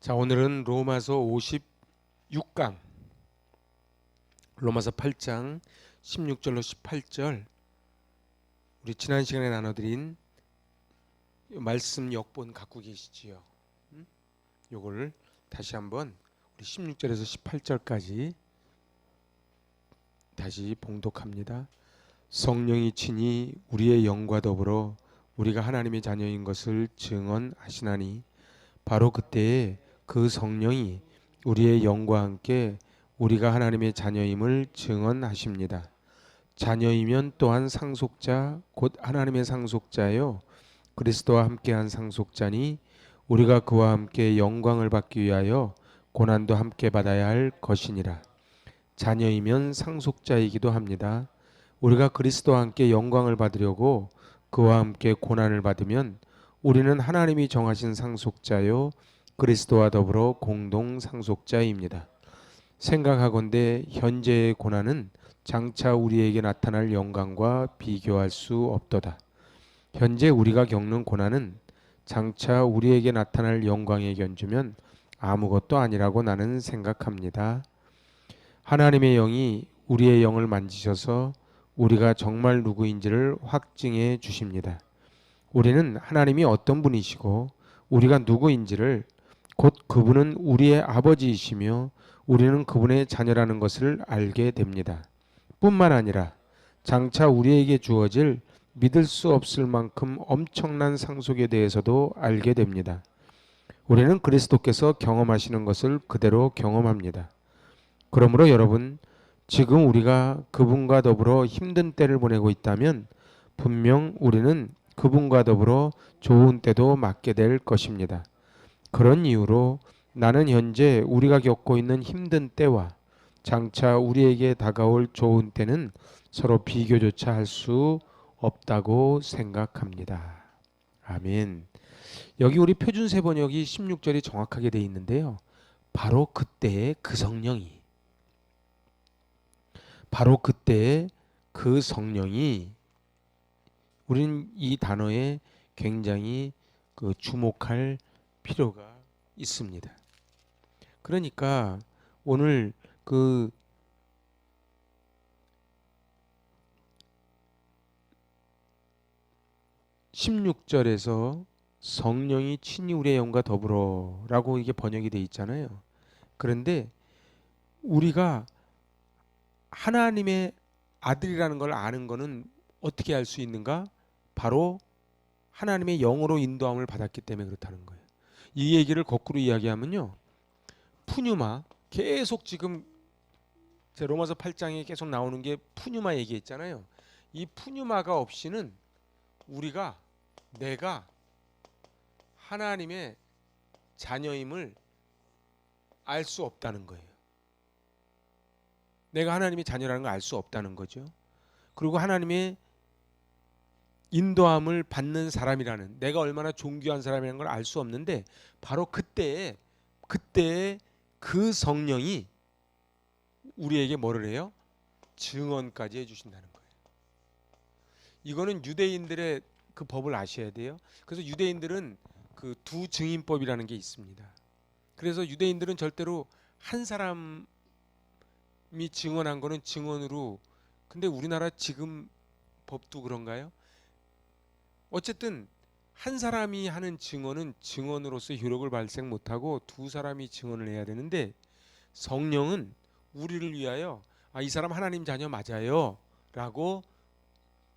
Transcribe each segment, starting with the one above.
자, 오늘은 로마서 56강, 로마서 8장 16절로 18절, 우리 지난 시간에 나눠드린 말씀 역본 갖고 계시지요? 요거를 다시 한번 우리 16절에서 18절까지 다시 봉독합니다. 성령이 친히 우리의 영과 더불어 우리가 하나님의 자녀인 것을 증언하시나니 바로 그때에 그 성령이 우리의 영과 함께 우리가 하나님의 자녀임을 증언하십니다. 자녀이면 또한 상속자 곧 하나님의 상속자요 그리스도와 함께한 상속자니 우리가 그와 함께 영광을 받기 위하여 고난도 함께 받아야 할 것이니라. 자녀이면 상속자이기도 합니다. 우리가 그리스도와 함께 영광을 받으려고 그와 함께 고난을 받으면 우리는 하나님이 정하신 상속자요 그리스도와 더불어 공동 상속자입니다. 생각하건대 현재의 고난은 장차 우리에게 나타날 영광과 비교할 수 없도다. 현재 우리가 겪는 고난은 장차 우리에게 나타날 영광에 견주면 아무것도 아니라고 나는 생각합니다. 하나님의 영이 우리의 영을 만지셔서 우리가 정말 누구인지를 확증해 주십니다. 우리는 하나님이 어떤 분이시고 우리가 누구인지를 곧 그분은 우리의 아버지이시며 우리는 그분의 자녀라는 것을 알게 됩니다. 뿐만 아니라 장차 우리에게 주어질 믿을 수 없을 만큼 엄청난 상속에 대해서도 알게 됩니다. 우리는 그리스도께서 경험하시는 것을 그대로 경험합니다. 그러므로 여러분, 지금 우리가 그분과 더불어 힘든 때를 보내고 있다면 분명 우리는 그분과 더불어 좋은 때도 맞게 될 것입니다. 그런 이유로 나는 현재 우리가 겪고 있는 힘든 때와 장차 우리에게 다가올 좋은 때는 서로 비교조차 할 수 없다고 생각합니다. 아멘. 여기 우리 표준세 번역이 16절이 정확하게 되어 있는데요. 바로 그때의 그 성령이 우리는 이 단어에 굉장히 주목할 필요가 있습니다. 그러니까 오늘 16절에서 성령이 친히 우리의 영과 더불어라고 이게 번역이 돼 있잖아요. 그런데 우리가 하나님의 아들이라는 걸 아는 거는 어떻게 알 수 있는가? 바로 하나님의 영으로 인도함을 받았기 때문에 그렇다는 거예요. 이 얘기를 거꾸로 이야기하면요. 푸뉴마 계속 지금 제 로마서 8장에 계속 나오는 게 푸뉴마 얘기했잖아요. 이 푸뉴마가 없이는 내가 하나님의 자녀임을 알 수 없다는 거예요. 내가 하나님의 자녀라는 걸 알 수 없다는 거죠. 그리고 하나님의 인도함을 받는 사람이라는, 내가 얼마나 존귀한 사람이라는 걸 알 수 없는데 바로 그때에 그 성령이 우리에게 뭐를 해요? 증언까지 해주신다는 거예요. 이거는 유대인들의 그 법을 아셔야 돼요. 그래서 유대인들은 그 두 증인법이라는 게 있습니다. 그래서 유대인들은 절대로 한 사람이 증언한 거는 증언으로, 근데 우리나라 지금 법도 그런가요? 어쨌든 한 사람이 하는 증언은 증언으로서 효력을 발생 못하고 두 사람이 증언을 해야 되는데, 성령은 우리를 위하여 이 사람 하나님 자녀 맞아요 라고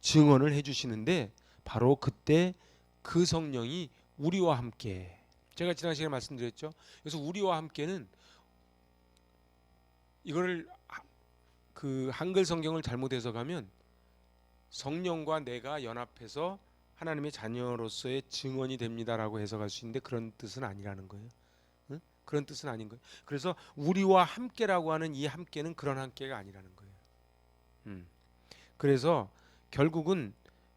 증언을 해주시는데, 바로 그때 그 성령이 우리와 함께, 제가 지난 시간에 말씀드렸죠. 그래서 우리와 함께는, 이거를 그 한글 성경을 잘못 해석하면 성령과 내가 연합해서 하나님의 자녀로서의 증언이 됩니다라고 해석할 수 있는데, 그런 뜻은 아니라는 거예요. 응? 그런 뜻은 아닌 거예요. 그래서 우리와 함께라고 하는 이 함께는 그런 함께가 아니라는 거예요. 그래서 결국은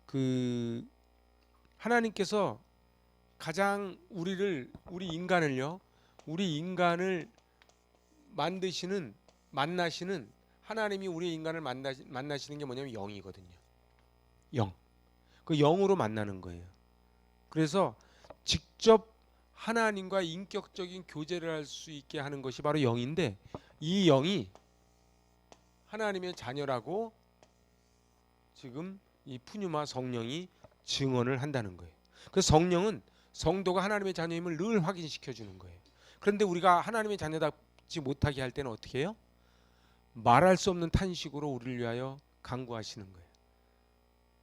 그 하나님께서 가장 우리 인간을 만나시는, 하나님이 우리 인간을 만나시는 게 뭐냐면 영이거든요. 영. 그 영으로 만나는 거예요. 그래서 직접 하나님과 인격적인 교제를 할 수 있게 하는 것이 바로 영인데, 이 영이 하나님의 자녀라고 지금 이 푸뉴마 성령이 증언을 한다는 거예요. 그래서 성령은 성도가 하나님의 자녀임을 늘 확인시켜 주는 거예요. 그런데 우리가 하나님의 자녀답지 못하게 할 때는 어떻게 해요? 말할 수 없는 탄식으로 우리를 위하여 간구하시는 거예요.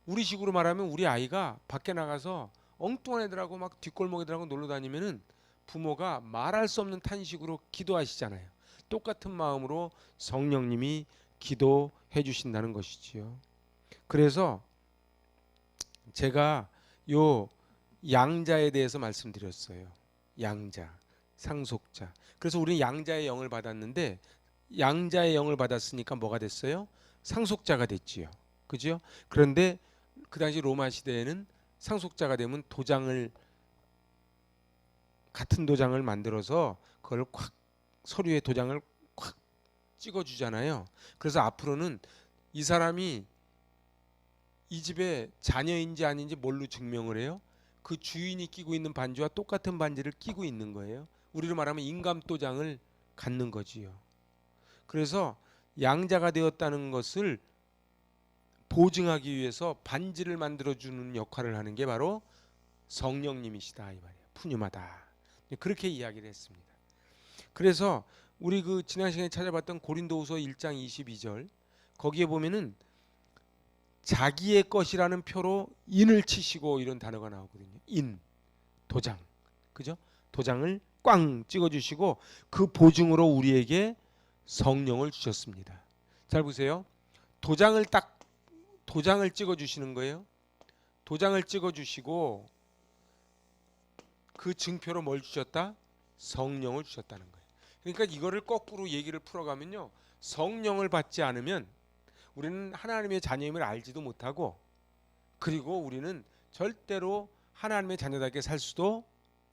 우리 식으로 말하면 우리 아이가 밖에 나가서 엉뚱한 애들하고 막 뒷골목 애들하고 놀러 다니면은 부모가 말할 수 없는 탄식으로 기도하시잖아요. 똑같은 마음으로 성령님이 기도해 주신다는 것이지요. 그래서 제가 요 양자에 대해서 말씀드렸어요. 양자, 상속자. 그래서 우리는 양자의 영을 받았는데, 양자의 영을 받았으니까 뭐가 됐어요? 상속자가 됐지요. 그죠? 그런데 그 당시 로마 시대에는 상속자가 되면 같은 도장을 만들어서 그걸 콱 서류에 도장을 콱 찍어 주잖아요. 그래서 앞으로는 이 사람이 이 집의 자녀인지 아닌지 뭘로 증명을 해요? 그 주인이 끼고 있는 반지와 똑같은 반지를 끼고 있는 거예요. 우리로 말하면 인감도장을 갖는 거지요. 그래서 양자가 되었다는 것을 보증하기 위해서 반지를 만들어주는 역할을 하는 게 바로 성령님이시다 이 말이에요. 푸뉴마다. 그렇게 이야기를 했습니다. 그래서 우리 그 지난 시간에 찾아봤던 고린도후서 1장 22절 거기에 보면은 자기의 것이라는 표로 인을 치시고 이런 단어가 나오거든요. 인, 도장, 그죠? 도장을 꽝 찍어주시고 그 보증으로 우리에게 성령을 주셨습니다. 잘 보세요. 도장을 찍어주시는 거예요. 도장을 찍어주시고 그 증표로 뭘 주셨다? 성령을 주셨다는 거예요. 그러니까 이거를 거꾸로 얘기를 풀어가면요. 성령을 받지 않으면 우리는 하나님의 자녀임을 알지도 못하고, 그리고 우리는 절대로 하나님의 자녀답게 살 수도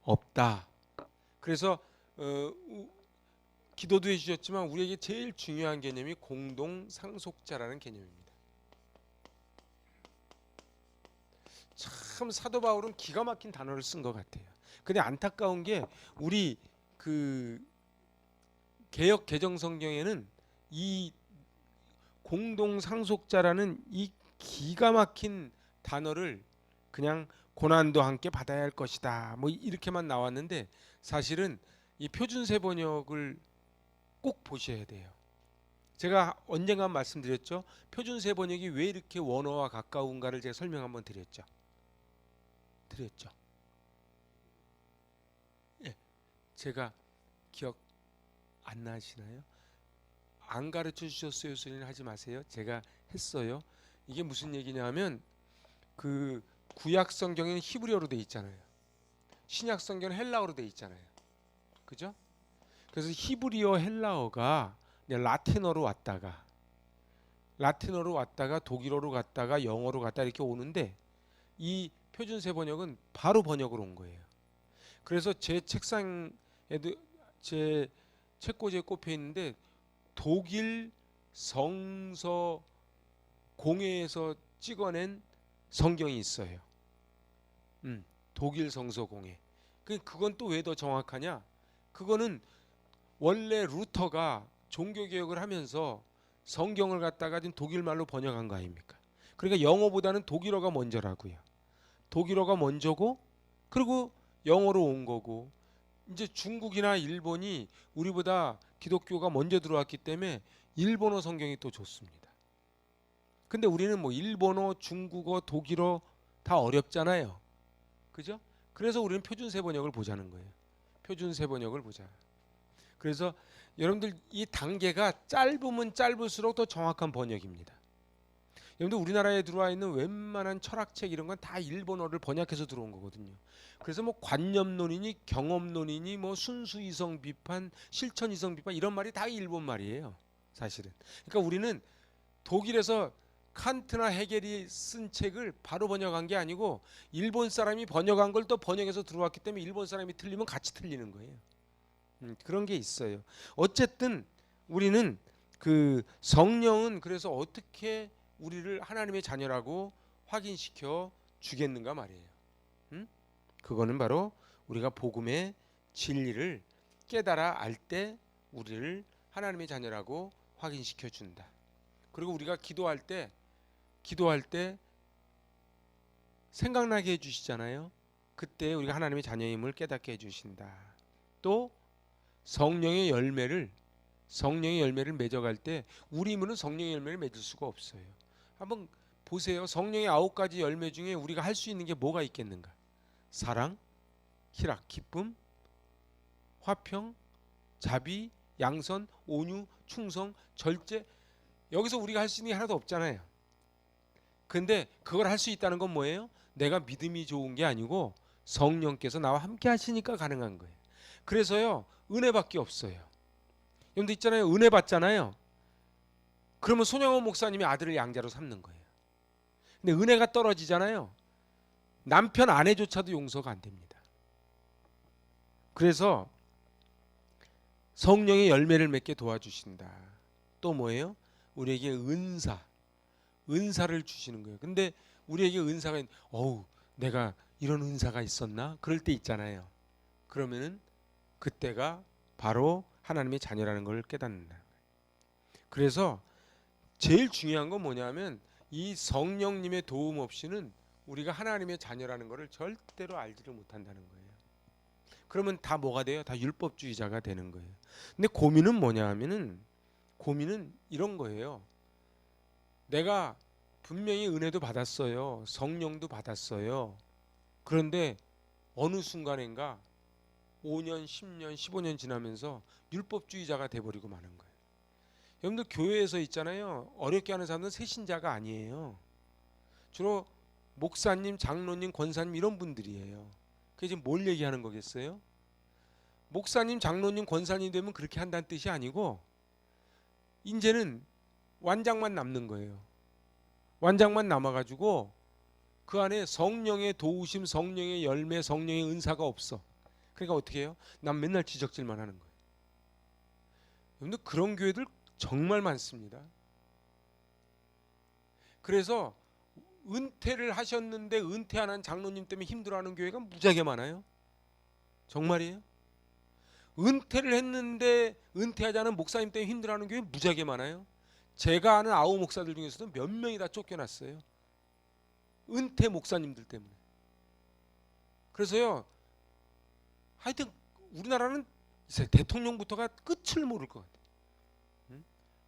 없다. 그래서 기도도 해주셨지만 우리에게 제일 중요한 개념이 공동 상속자라는 개념입니다. 참 사도 바울은 기가 막힌 단어를 쓴 것 같아요. 근데 안타까운 게 우리 그 개역 개정 성경에는 이 공동 상속자라는 이 기가 막힌 단어를 그냥 고난도 함께 받아야 할 것이다 뭐 이렇게만 나왔는데, 사실은 이 표준세 번역을 꼭 보셔야 돼요. 제가 언젠가 말씀드렸죠. 표준세 번역이 왜 이렇게 원어와 가까운가를 제가 설명 한번 드렸죠. 예, 제가 기억 안 나시나요? 안 가르쳐 주셨어요 소리는 하지 마세요. 제가 했어요. 이게 무슨 얘기냐면 그 구약 성경에는 히브리어로 돼 있잖아요. 신약 성경은 헬라어로 돼 있잖아요. 그죠? 그래서 히브리어 헬라어가 라틴어로 왔다가 독일어로 갔다가 영어로 갔다 이렇게 오는데, 이 표준세 번역은 바로 번역으로 온 거예요. 그래서 제 책상에도 제 책꽂이에 꼽혀 있는데 독일 성서 공회에서 찍어낸 성경이 있어요. 독일 성서 공회. 그건 또 왜 더 정확하냐? 그거는 원래 루터가 종교개혁을 하면서 성경을 갖다가 독일말로 번역한 거 아닙니까? 그러니까 영어보다는 독일어가 먼저라고요. 독일어가 먼저고, 그리고 영어로 온 거고, 이제 중국이나 일본이 우리보다 기독교가 먼저 들어왔기 때문에 일본어 성경이 또 좋습니다. 근데 우리는 뭐 일본어, 중국어, 독일어 다 어렵잖아요. 그죠? 그래서 우리는 표준세 번역을 보자는 거예요. 표준세 번역을 보자. 그래서 여러분들 이 단계가 짧으면 짧을수록 더 정확한 번역입니다. 여러분들 우리나라에 들어와 있는 웬만한 철학책 이런 건 다 일본어를 번역해서 들어온 거거든요. 그래서 뭐 관념론이니 경험론이니 뭐 순수이성 비판, 실천이성 비판 이런 말이 다 일본 말이에요. 사실은. 그러니까 우리는 독일에서 칸트나 헤겔이 쓴 책을 바로 번역한 게 아니고 일본 사람이 번역한 걸 또 번역해서 들어왔기 때문에 일본 사람이 틀리면 같이 틀리는 거예요. 그런 게 있어요. 어쨌든 우리는 그 성령은 그래서 어떻게 우리를 하나님의 자녀라고 확인시켜 주겠는가 말이에요. 그거는 바로 우리가 복음의 진리를 깨달아 알 때 우리를 하나님의 자녀라고 확인시켜 준다. 그리고 우리가 기도할 때 생각나게 해주시잖아요. 그때 우리가 하나님의 자녀임을 깨닫게 해주신다. 또 성령의 열매를 맺어갈 때 우리 힘으로는 성령의 열매를 맺을 수가 없어요. 한번 보세요. 성령의 9가지 열매 중에 우리가 할 수 있는 게 뭐가 있겠는가? 사랑, 희락, 기쁨, 화평, 자비, 양선, 온유, 충성, 절제. 여기서 우리가 할 수 있는 게 하나도 없잖아요. 근데 그걸 할 수 있다는 건 뭐예요? 내가 믿음이 좋은 게 아니고 성령께서 나와 함께 하시니까 가능한 거예요. 그래서요, 은혜밖에 없어요. 여러분들 있잖아요, 은혜 받잖아요. 그러면 손영원 목사님이 아들을 양자로 삼는 거예요. 근데 은혜가 떨어지잖아요. 남편 아내조차도 용서가 안 됩니다. 그래서 성령의 열매를 맺게 도와주신다. 또 뭐예요? 우리에게 은사를 주시는 거예요. 근데 우리에게 은사가 내가 이런 은사가 있었나? 그럴 때 있잖아요. 그러면은 그때가 바로 하나님의 자녀라는 걸 깨닫는다. 그래서 제일 중요한 건 뭐냐면 이 성령님의 도움 없이는 우리가 하나님의 자녀라는 것을 절대로 알지를 못한다는 거예요. 그러면 다 뭐가 돼요? 다 율법주의자가 되는 거예요. 근데 고민은 뭐냐 하면은 고민은 이런 거예요. 내가 분명히 은혜도 받았어요. 성령도 받았어요. 그런데 어느 순간인가 5년, 10년, 15년 지나면서 율법주의자가 돼버리고 마는 거예요. 여러분들 교회에서 있잖아요. 어렵게 하는 사람들은 새신자가 아니에요. 주로 목사님, 장로님, 권사님 이런 분들이에요. 그게 지금 뭘 얘기하는 거겠어요? 목사님, 장로님, 권사님 되면 그렇게 한다는 뜻이 아니고 이제는 완장만 남는 거예요. 완장만 남아가지고 그 안에 성령의 도우심, 성령의 열매, 성령의 은사가 없어. 그러니까 어떻게 해요? 난 맨날 지적질만 하는 거예요. 여러분들 그런 교회들 정말 많습니다. 그래서 은퇴를 하셨는데 은퇴 안 한 장로님 때문에 힘들어하는 교회가 무지하게 많아요. 정말이에요. 은퇴를 했는데 은퇴하지 않은 목사님 때문에 힘들어하는 교회 무지하게 많아요. 제가 아는 아우 목사들 중에서도 몇 명이 다 쫓겨났어요. 은퇴 목사님들 때문에. 그래서요, 하여튼 우리나라는 대통령부터가 끝을 모를 것 같아요.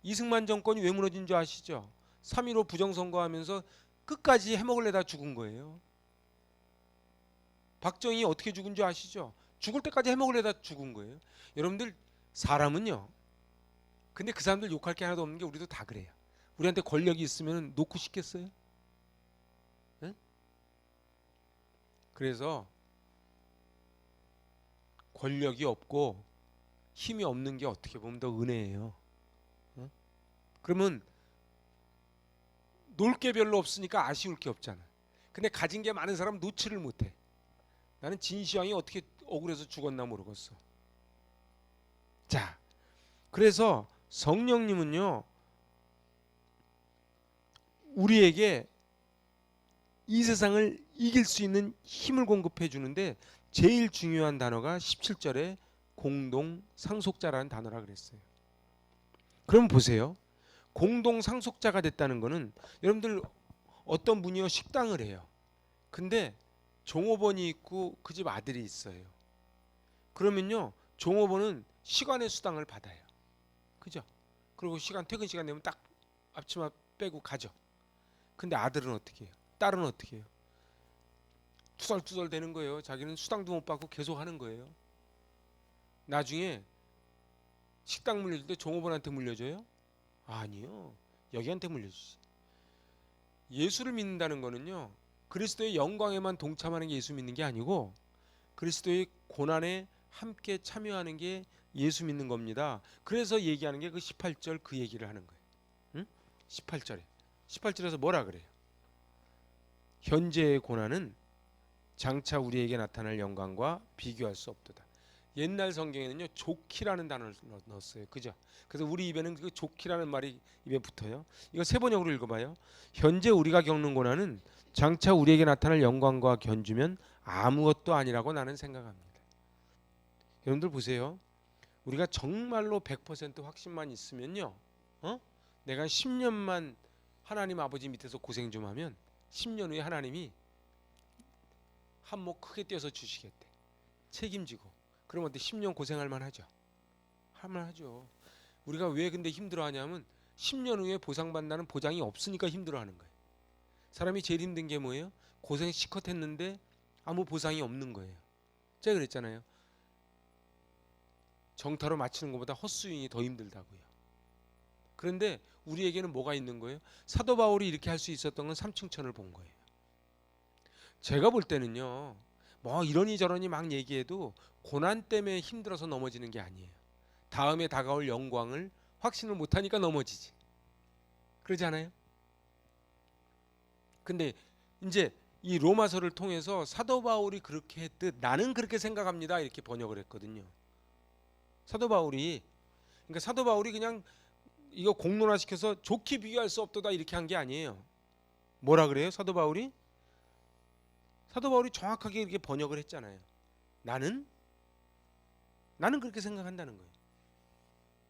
이승만 정권이 왜 무너진 줄 아시죠? 3.15 부정선거하면서 끝까지 해먹으려다 죽은 거예요. 박정희 어떻게 죽은 줄 아시죠? 죽을 때까지 해먹으려다 죽은 거예요. 여러분들 사람은요, 근데 그 사람들 욕할 게 하나도 없는 게 우리도 다 그래요. 우리한테 권력이 있으면 놓고 싶겠어요? 네? 그래서 권력이 없고 힘이 없는 게 어떻게 보면 더 은혜예요. 그러면 놀 게 별로 없으니까 아쉬울 게 없잖아. 근데 가진 게 많은 사람은 놓지를 못해. 나는 진시황이 어떻게 억울해서 죽었나 모르겠어. 자, 그래서 성령님은요, 우리에게 이 세상을 이길 수 있는 힘을 공급해 주는데 제일 중요한 단어가 17절에 공동 상속자라는 단어라 그랬어요. 그럼 보세요. 공동 상속자가 됐다는 거는 여러분들 어떤 분이요 식당을 해요. 근데 종업원이 있고 그 집 아들이 있어요. 그러면요 종업원은 시간의 수당을 받아요. 그죠? 그리고 퇴근 시간 되면 딱 앞치마 빼고 가죠. 근데 아들은 어떻게 해요? 딸은 어떻게 해요? 투덜투덜 되는 거예요. 자기는 수당도 못 받고 계속 하는 거예요. 나중에 식당 물려줄 때 종업원한테 물려줘요? 아니요. 여기한테 물려주지. 예수를 믿는다는 거는요. 그리스도의 영광에만 동참하는 게 예수 믿는 게 아니고 그리스도의 고난에 함께 참여하는 게 예수 믿는 겁니다. 그래서 얘기하는 게 그 18절 그 얘기를 하는 거예요. 응? 18절에서 뭐라 그래요? 현재의 고난은 장차 우리에게 나타날 영광과 비교할 수 없도다. 옛날 성경에는요 좋기라는 단어를 넣었어요. 그죠? 그래서 우리 입에는 그 좋기라는 말이 입에 붙어요. 이거 세 번역으로 읽어봐요. 현재 우리가 겪는 고난은 장차 우리에게 나타날 영광과 견주면 아무것도 아니라고 나는 생각합니다. 여러분들 보세요. 우리가 정말로 100% 확신만 있으면요, 내가 10년만 하나님 아버지 밑에서 고생 좀 하면 10년 후에 하나님이 한몫 크게 떼서 주시겠대. 책임지고. 그럼 어때? 10년 고생할 만하죠. 할 만하죠. 우리가 왜 근데 힘들어하냐면 10년 후에 보상받는다는 보장이 없으니까 힘들어하는 거예요. 사람이 제일 힘든 게 뭐예요? 고생 시컷 했는데 아무 보상이 없는 거예요. 제가 그랬잖아요. 정타로 맞추는 것보다 헛스윙이 더 힘들다고요. 그런데 우리에게는 뭐가 있는 거예요? 사도 바울이 이렇게 할 수 있었던 건 삼층천을 본 거예요. 제가 볼 때는요, 뭐 이러니 저러니 막 얘기해도 고난 때문에 힘들어서 넘어지는 게 아니에요. 다음에 다가올 영광을 확신을 못하니까 넘어지지. 그러지 않아요? 근데 이제 이 로마서를 통해서 사도 바울이 그렇게 했듯 나는 그렇게 생각합니다 이렇게 번역을 했거든요. 사도 바울이, 그러니까 사도 바울이 그냥 이거 공론화시켜서 좋게 비교할 수 없도다 이렇게 한 게 아니에요. 뭐라 그래요? 사도 바울이 정확하게 이렇게 번역을 했잖아요. 나는 그렇게 생각한다는 거예요.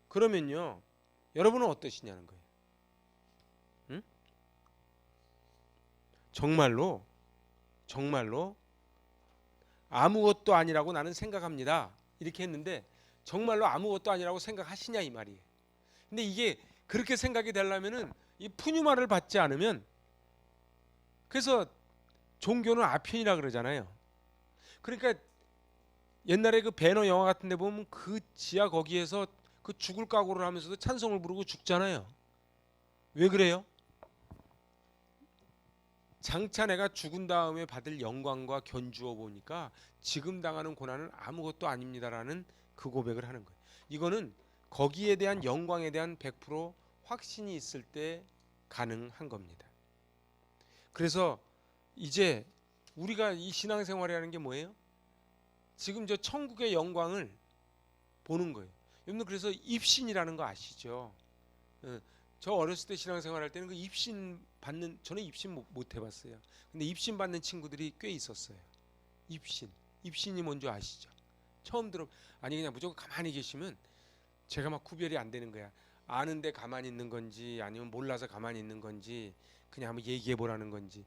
그러면요, 여러분은 어떠시냐는 거예요. 응? 정말로 아무것도 아니라고 나는 생각합니다 이렇게 했는데 정말로 아무것도 아니라고 생각하시냐 이 말이에요. 근데 이게 그렇게 생각이 되려면은 이 푸뉴마를 받지 않으면, 그래서 종교는 아편이라 그러잖아요. 그러니까 옛날에 그 배너 영화 같은 데 보면 그 지하 거기에서 그 죽을 각오를 하면서도 찬송을 부르고 죽잖아요. 왜 그래요? 장차 내가 죽은 다음에 받을 영광과 견주어 보니까 지금 당하는 고난은 아무것도 아닙니다라는 그 고백을 하는 거예요. 이거는 거기에 대한 영광에 대한 100% 확신이 있을 때 가능한 겁니다. 그래서 이제 우리가 이 신앙생활이라는 게 뭐예요? 지금 저 천국의 영광을 보는 거예요. 여러분 그래서 입신이라는 거 아시죠? 저 어렸을 때 신앙생활 할 때는 그 입신 받는, 저는 입신 못 해봤어요. 근데 입신 받는 친구들이 꽤 있었어요. 입신이 뭔지 아시죠? 처음 들어, 아니 그냥 무조건 가만히 계시면 제가 막 구별이 안 되는 거야. 아는데 가만히 있는 건지 아니면 몰라서 가만히 있는 건지 그냥 한번 얘기해 보라는 건지.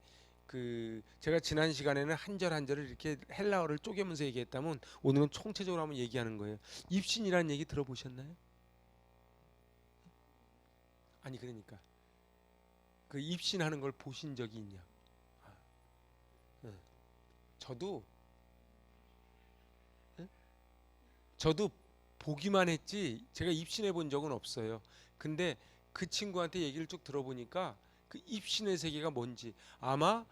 그 제가 지난 시간에는 한 절 한 절을 이렇게 헬라어를 쪼개면서 얘기했다면 오늘은 총체적으로 한번 얘기하는 거예요. 입신이라는 얘기 들어보셨나요? 아니 그러니까 그 입신하는 걸 보신 적이 있냐? 저도 저도 보기만 했지 제가 입신해 본 적은 없어요. 근데 그 친구한테 얘기를 쭉 들어보니까 그 입신의 세계가 뭔지, 아마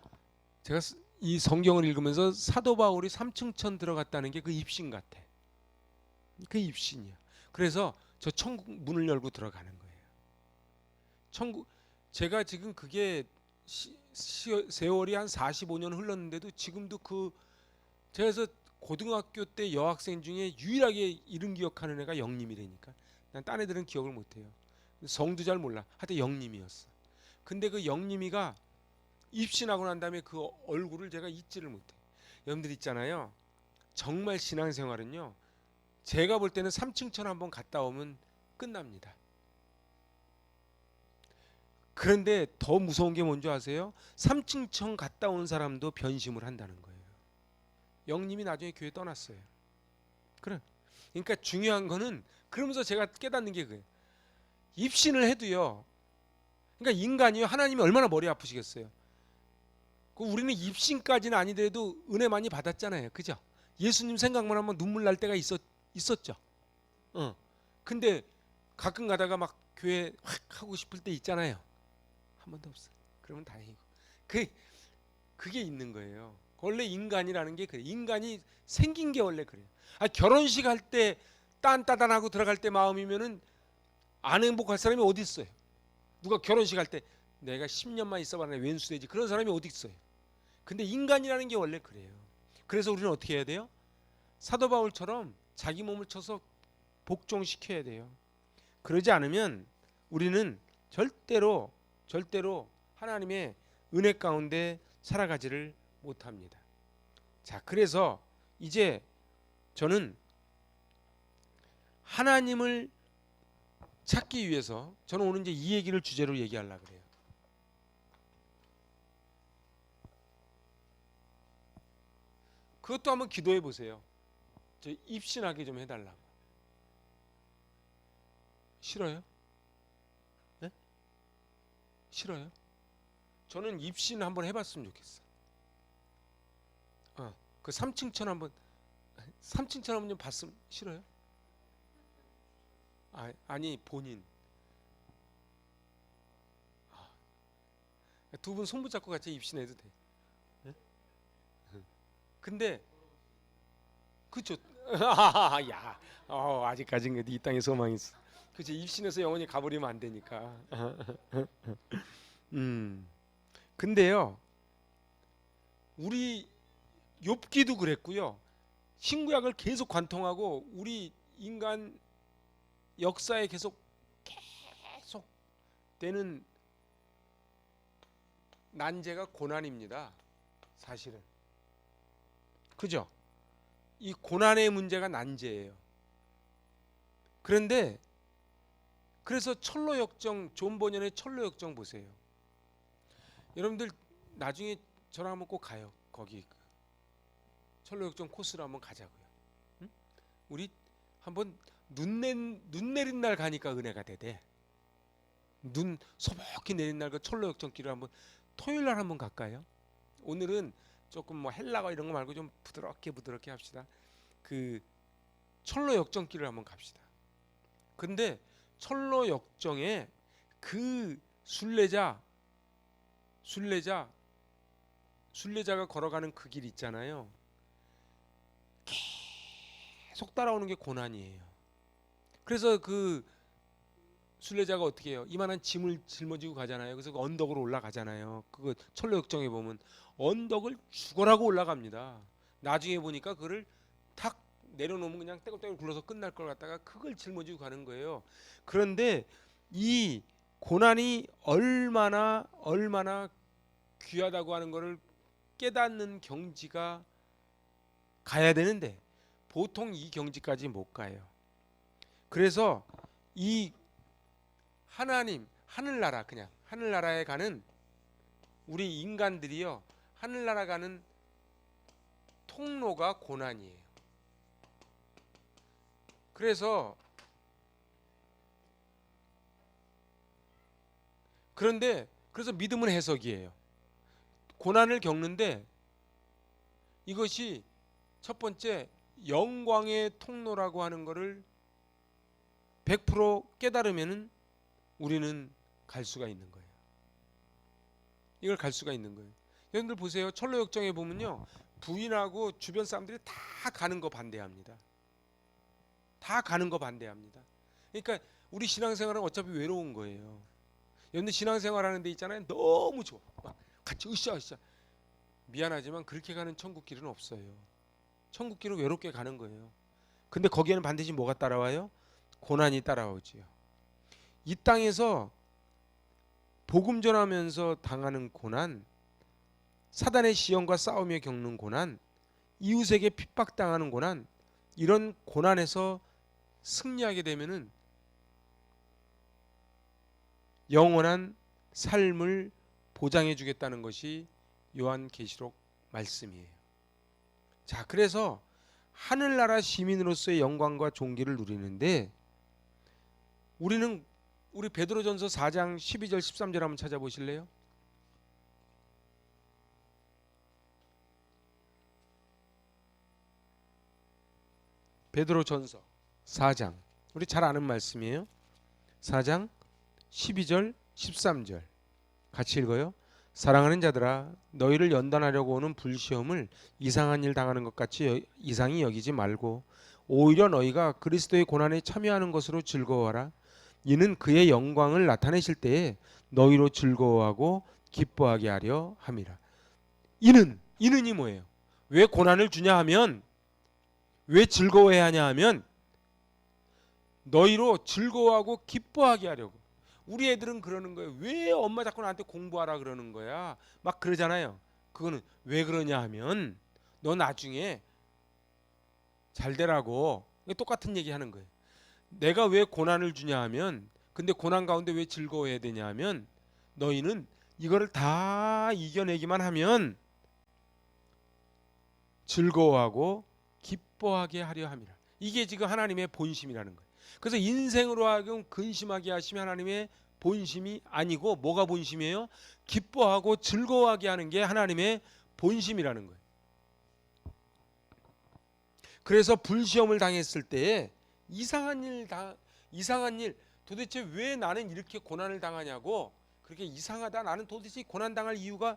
제가 이 성경을 읽으면서 사도 바울이 삼층천 들어갔다는 게 그 입신 같아. 그 입신이야. 그래서 저 천국 문을 열고 들어가는 거예요. 천국, 제가 지금 그게 세월이 한 45년 흘렀는데도 지금도 그, 제가 그래서 고등학교 때 여학생 중에 유일하게 이름 기억하는 애가 영림이라니까. 난 딴 애들은 기억을 못해요. 성도 잘 몰라. 하여튼 영림이었어. 근데 그 영림이가 입신하고 난 다음에 그 얼굴을 제가 잊지를 못해. 여러분들 있잖아요. 정말 신앙생활은요, 제가 볼 때는 삼층천 한번 갔다 오면 끝납니다. 그런데 더 무서운 게 뭔지 아세요? 삼층천 갔다 온 사람도 변심을 한다는 거예요. 영님이 나중에 교회 떠났어요. 그래. 그러니까 중요한 거는, 그러면서 제가 깨닫는 게 그거예요. 입신을 해도요. 그러니까 인간이요, 하나님이 얼마나 머리 아프시겠어요. 우리는 입신까지는 아니더라도 은혜 많이 받았잖아요. 그죠? 예수님 생각만 하면 눈물 날 때가 있었죠. 근데 가끔 가다가 막 교회 확 하고 싶을 때 있잖아요. 한 번도 없어요. 그러면 다행이고. 그게 있는 거예요. 원래 인간이라는 게 그래. 인간이 생긴 게 원래 그래요. 결혼식 할 때 딴따단하고 들어갈 때 마음이면은 안 행복할 사람이 어디 있어요? 누가 결혼식 할 때 내가 10년만 있어봐라 왼수되지, 그런 사람이 어디 있어요? 근데 인간이라는 게 원래 그래요. 그래서 우리는 어떻게 해야 돼요? 사도 바울처럼 자기 몸을 쳐서 복종시켜야 돼요. 그러지 않으면 우리는 절대로 하나님의 은혜 가운데 살아가지를 못합니다. 자, 그래서 이제 저는 하나님을 찾기 위해서 저는 오늘 이제 이 얘기를 주제로 얘기하려고 그래요. 그것도 한번 기도해 보세요. 저 입신하게 좀 해달라고. 싫어요? 네? 싫어요? 저는 입신 한번 해봤으면 좋겠어. 그 3층천 한번 3층천 한번 좀 봤으면 싫어요? 아니 본인 두 분 손 붙잡고 같이 입신해도 돼. 네? 근데 그쵸? 야, 아직까지는 이 땅에 소망이 있어. 그치? 입신해서 영원히 가버리면 안 되니까. 근데요, 우리 욥기도 그랬고요. 신구약을 계속 관통하고 우리 인간 역사에 계속 되는 난제가 고난입니다. 사실은. 그죠? 이 고난의 문제가 난제예요. 그런데 그래서 철로역정, 존 버년의 철로역정 보세요. 여러분들 나중에 저랑 한번 꼭 가요. 거기 철로역정 코스로 한번 가자고요. 응? 우리 한번 눈 내린 날 가니까 은혜가 되대. 눈 소복히 내린 날 그 철로역정 길을 한번 토요일 날 한번 갈까요? 오늘은 조금 뭐 헬라가 이런 거 말고 좀 부드럽게 합시다. 그 철로 역정길을 한번 갑시다. 근데 철로 역정에 그 순례자가 걸어가는 그 길 있잖아요. 계속 따라오는 게 고난이에요. 그래서 그 순례자가 어떻게 해요? 이만한 짐을 짊어지고 가잖아요. 그래서 그 언덕으로 올라가잖아요. 그거 철로 역정에 보면 언덕을 죽어라고 올라갑니다. 나중에 보니까 그를 탁 내려놓으면 그냥 떼굴떼굴 굴러서 끝날 걸 갖다가 그걸 짊어지고 가는 거예요. 그런데 이 고난이 얼마나 귀하다고 하는 것을 깨닫는 경지가 가야 되는데 보통 이 경지까지 못 가요. 그래서 이 하나님, 하늘나라, 그냥 하늘나라에 가는 우리 인간들이요, 하늘나라 가는 통로가 고난이에요. 그래서 그래서 믿음은 해석이에요. 고난을 겪는데 이것이 첫 번째 영광의 통로라고 하는 것을 100% 깨달으면은 우리는 갈 수가 있는 거예요. 이걸 갈 수가 있는 거예요. 여러분들 보세요. 철로역정에 보면요, 부인하고 주변 사람들이 다 가는 거 반대합니다. 다 가는 거 반대합니다. 그러니까 우리 신앙생활은 어차피 외로운 거예요. 여러분들 신앙생활하는 데 있잖아요. 너무 좋아. 막 같이 으쌰으쌰. 미안하지만 그렇게 가는 천국길은 없어요. 천국길은 외롭게 가는 거예요. 근데 거기에는 반드시 뭐가 따라와요? 고난이 따라오지요. 이 땅에서 복음 전하면서 당하는 고난, 사단의 시험과 싸우며 겪는 고난, 이웃에게 핍박당하는 고난, 이런 고난에서 승리하게 되면은 영원한 삶을 보장해 주겠다는 것이 요한계시록 말씀이에요. 자, 그래서 하늘나라 시민으로서의 영광과 존귀를 누리는데 우리 베드로전서 4장 12절 13절 한번 찾아보실래요? 베드로전서 4장, 우리 잘 아는 말씀이에요. 4장 12절 13절 같이 읽어요. 사랑하는 자들아, 너희를 연단하려고 오는 불시험을 이상한 일 당하는 것 같이 이상히 여기지 말고 오히려 너희가 그리스도의 고난에 참여하는 것으로 즐거워하라. 이는 그의 영광을 나타내실 때에 너희로 즐거워하고 기뻐하게 하려 함이라. 이는이 뭐예요? 왜 고난을 주냐 하면, 왜 즐거워해야 하냐 하면 너희로 즐거워하고 기뻐하게 하려고. 우리 애들은 그러는 거예요. 왜 엄마 자꾸 나한테 공부하라 그러는 거야? 막 그러잖아요. 그거는 왜 그러냐 하면 너 나중에 잘 되라고. 똑같은 얘기 하는 거예요. 내가 왜 고난을 주냐 하면, 근데 고난 가운데 왜 즐거워해야 되냐 하면, 너희는 이거를 다 이겨내기만 하면 즐거워하고 기뻐하게 하려 함이라. 이게 지금 하나님의 본심이라는 거예요. 그래서 인생으로 하여금 근심하게 하시면 하나님의 본심이 아니고 뭐가 본심이에요? 기뻐하고 즐거워하게 하는 게 하나님의 본심이라는 거예요. 그래서 불시험을 당했을 때에 이상한 일, 도대체 왜 나는 이렇게 고난을 당하냐고, 그렇게 이상하다, 나는 도대체 고난 당할 이유가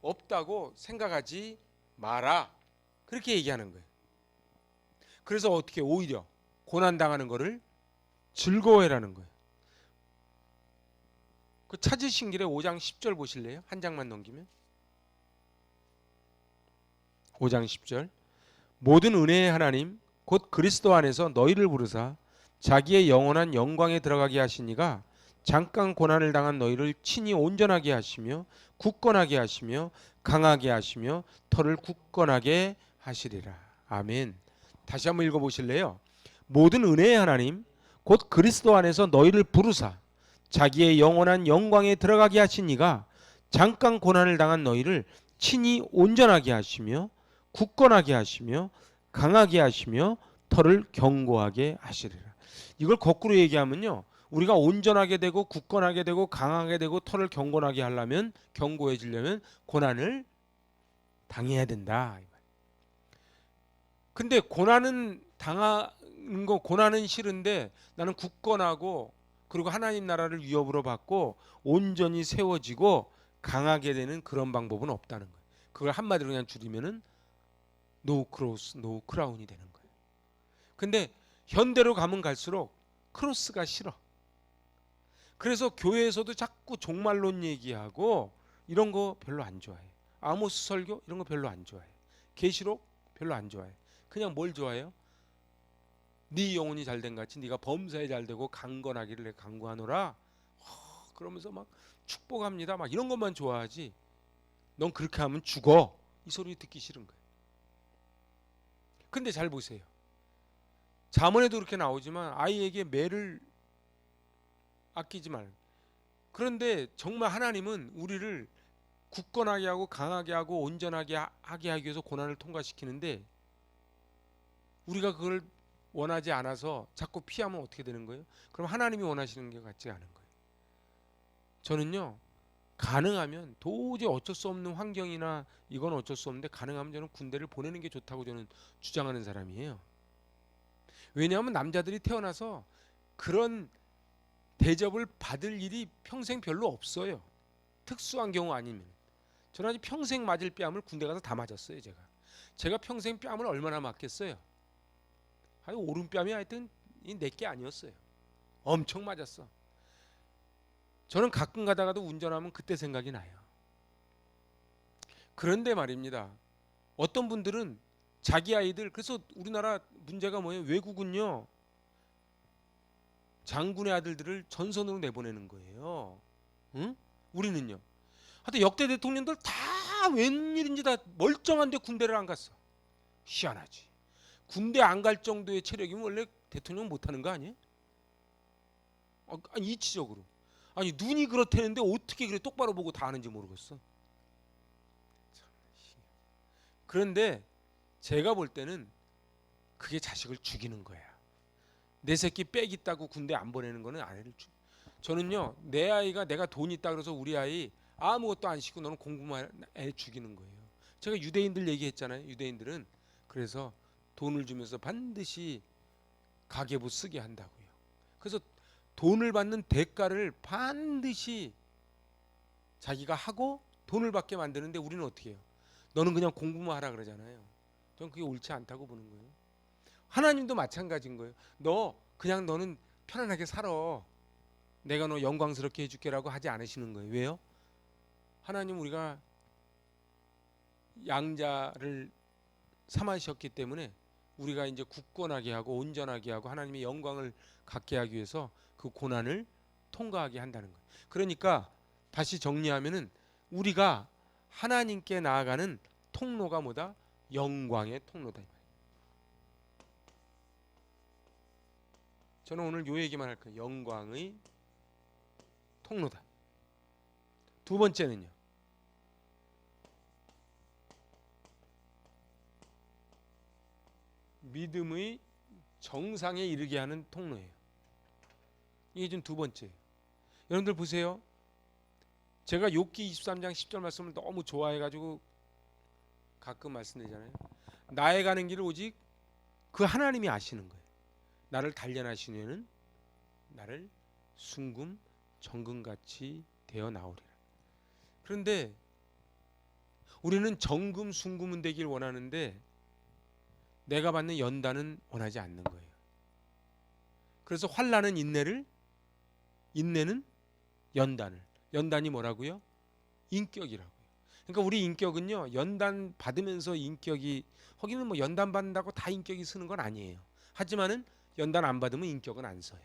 없다고 생각하지 마라, 그렇게 얘기하는 거예요. 그래서 어떻게 오히려 고난 당하는 거를 즐거워해라는 거예요. 그 찾으신 길에 5장 10절 보실래요? 한 장만 넘기면. 5장 10절. 모든 은혜의 하나님 곧 그리스도 안에서 너희를 부르사 자기의 영원한 영광에 들어가게 하시니가 잠깐 고난을 당한 너희를 친히 온전하게 하시며 굳건하게 하시며 강하게 하시며 털을 굳건하게 하시리라. 아멘. 다시 한번 읽어보실래요? 모든 은혜의 하나님 곧 그리스도 안에서 너희를 부르사 자기의 영원한 영광에 들어가게 하시니가 잠깐 고난을 당한 너희를 친히 온전하게 하시며 굳건하게 하시며 강하게 하시며 털을 견고하게 하시리라. 이걸 거꾸로 얘기하면요, 우리가 온전하게 되고 굳건하게 되고 강하게 되고 털을 견고하게 하려면, 견고해지려면 고난을 당해야 된다. 근데 고난은 당하는 거, 고난은 싫은데 나는 굳건하고 그리고 하나님 나라를 위협으로 받고 온전히 세워지고 강하게 되는 그런 방법은 없다는 거예요. 그걸 한마디로 그냥 줄이면은 노 크로스, 노 크라운이 되는 거예요. 근데 현대로 가면 갈수록 크로스가 싫어. 그래서 교회에서도 자꾸 종말론 얘기하고 이런 거 별로 안 좋아해. 아모스 설교 이런 거 별로 안 좋아해. 계시록 별로 안 좋아해. 그냥 뭘 좋아해요? 네 영혼이 잘된 같이 네가 범사에 잘되고 강건하기를 내가 강구하노라. 그러면서 막 축복합니다. 막 이런 것만 좋아하지. 넌 그렇게 하면 죽어. 이 소리 듣기 싫은 거예요. 근데 잘 보세요. 잠언에도 그렇게 나오지만 아이에게 매를 아끼지 말. 그런데 정말 하나님은 우리를 굳건하게 하고 강하게 하고 온전하게 하게 하기 위해서 고난을 통과시키는데, 우리가 그걸 원하지 않아서 자꾸 피하면 어떻게 되는 거예요? 그럼 하나님이 원하시는 게 같지 않은 거예요. 저는요, 가능하면 도저히 어쩔 수 없는 환경이나 이건 어쩔 수 없는데 가능하면 저는 군대를 보내는 게 좋다고 저는 주장하는 사람이에요. 왜냐하면 남자들이 태어나서 그런 대접을 받을 일이 평생 별로 없어요. 특수한 경우 아니면. 저는 아직 평생 맞을 뺨을 군대 가서 다 맞았어요. 제가 평생 뺨을 얼마나 맞겠어요. 하여튼 오른뺨이 하여튼 내게 아니었어요. 엄청 맞았어. 저는 가끔 가다가도 운전하면 그때 생각이 나요. 그런데 말입니다, 어떤 분들은 자기 아이들, 그래서 우리나라 문제가 뭐예요? 외국은요, 장군의 아들들을 전선으로 내보내는 거예요. 응? 우리는요. 하여튼 역대 대통령들 다 웬일인지 다 멀쩡한데 군대를 안 갔어. 희한하지. 군대 안 갈 정도의 체력이면 원래 대통령 못하는 거 아니에요? 아니 이치적으로. 아니 눈이 그렇다는데 어떻게 그래 똑바로 보고 다 아는지 모르겠어. 그런데 제가 볼 때는 그게 자식을 죽이는 거야. 내 새끼 빽 있다고 군대 안 보내는 거는 아이를 저는요, 내 아이가 내가 돈 있다 그래서 우리 아이 아무것도 안 시키고 너는 공부만 애 죽이는 거예요. 제가 유대인들 얘기했잖아요. 유대인들은 그래서 돈을 주면서 반드시 가계부 쓰게 한다고요. 그래서 돈을 받는 대가를 반드시 자기가 하고 돈을 받게 만드는데 우리는 어떻게 해요? 너는 그냥 공부만 하라 그러잖아요. 저는 그게 옳지 않다고 보는 거예요. 하나님도 마찬가지인 거예요. 너는 편안하게 살아. 내가 너 영광스럽게 해줄게라고 하지 않으시는 거예요. 왜요? 하나님 우리가 양자를 삼으셨기 때문에 우리가 이제 굳건하게 하고 온전하게 하고 하나님의 영광을 갖게 하기 위해서 그 고난을 통과하게 한다는 거예요. 그러니까 다시 정리하면은 우리가 하나님께 나아가는 통로가 뭐다? 영광의 통로다. 저는 오늘 요 얘기만 할 거예요. 영광의 통로다. 두 번째는요. 믿음의 정상에 이르게 하는 통로예요. 이게 좀 두 번째예요. 여러분들 보세요. 제가 욥기 23장 10절 말씀을 너무 좋아해가지고 가끔 말씀드리잖아요. 나의 가는 길을 오직 그 하나님이 아시는 거예요. 나를 단련하신 후에는 나를 순금 정금같이 되어 나오리라. 그런데 우리는 정금 순금은 되길 원하는데 내가 받는 연단은 원하지 않는 거예요. 그래서 환난은 인내를, 인내는 연단을. 연단이 뭐라고요? 인격이라고요. 그러니까 우리 인격은요, 연단 받으면서 인격이, 거기는 뭐 연단 받는다고 다 인격이 쓰는 건 아니에요. 하지만은 연단 안 받으면 인격은 안 써요.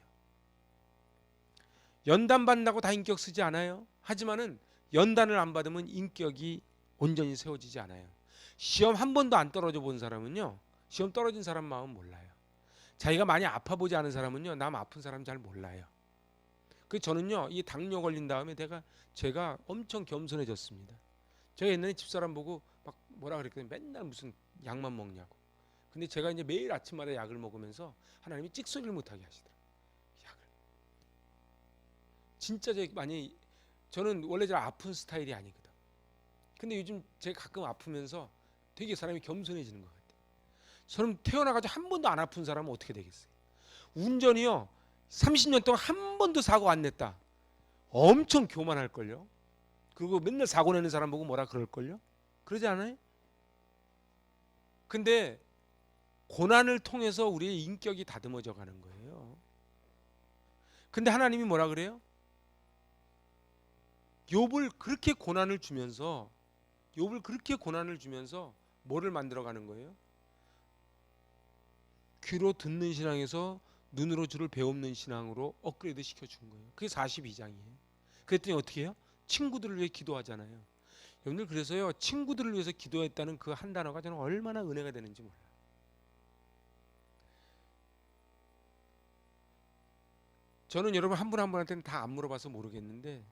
연단 받는다고 다 인격 쓰지 않아요. 하지만은 연단을 안 받으면 인격이 온전히 세워지지 않아요. 시험 한 번도 안 떨어져 본 사람은요, 시험 떨어진 사람 마음 몰라요. 자기가 많이 아파 보지 않은 사람은요, 남 아픈 사람 잘 몰라요. 그 저는요, 이 당뇨 걸린 다음에 제가 엄청 겸손해졌습니다. 제가 옛날에 집사람 보고 막 뭐라 그랬거든요. 맨날 무슨 약만 먹냐고. 근데 제가 이제 매일 아침마다 약을 먹으면서 하나님이 찍소리를 못하게 하시더라고요. 약을. 진짜 저는 원래 잘 아픈 스타일이 아니거든. 근데 요즘 제가 가끔 아프면서 되게 사람이 겸손해지는 것 같아요. 저는 태어나가지고 한 번도 안 아픈 사람은 어떻게 되겠어요? 운전이요, 30년 동안 한 번도 사고 안 냈다. 엄청 교만할걸요? 그리고 맨날 사고 내는 사람 보고 뭐라 그럴걸요? 그러지 않아요? 근데 고난을 통해서 우리의 인격이 다듬어져 가는 거예요. 근데 하나님이 뭐라 그래요? 욥을 그렇게 고난을 주면서 뭐를 만들어 가는 거예요? 귀로 듣는 신앙에서 눈으로 주를 배우는 신앙으로 업그레이드 시켜준 거예요. 그게 42장이에요. 그랬더니 어떻게 해요? 친구들을 위해 기도하잖아요. 여러분들 그래서요, 친구들을 위해서 기도했다는 그 한 단어가 저는 얼마나 은혜가 되는지 몰라요. 저는 여러분 한 분 한 분한테는 다 안 물어봐서 모르겠는데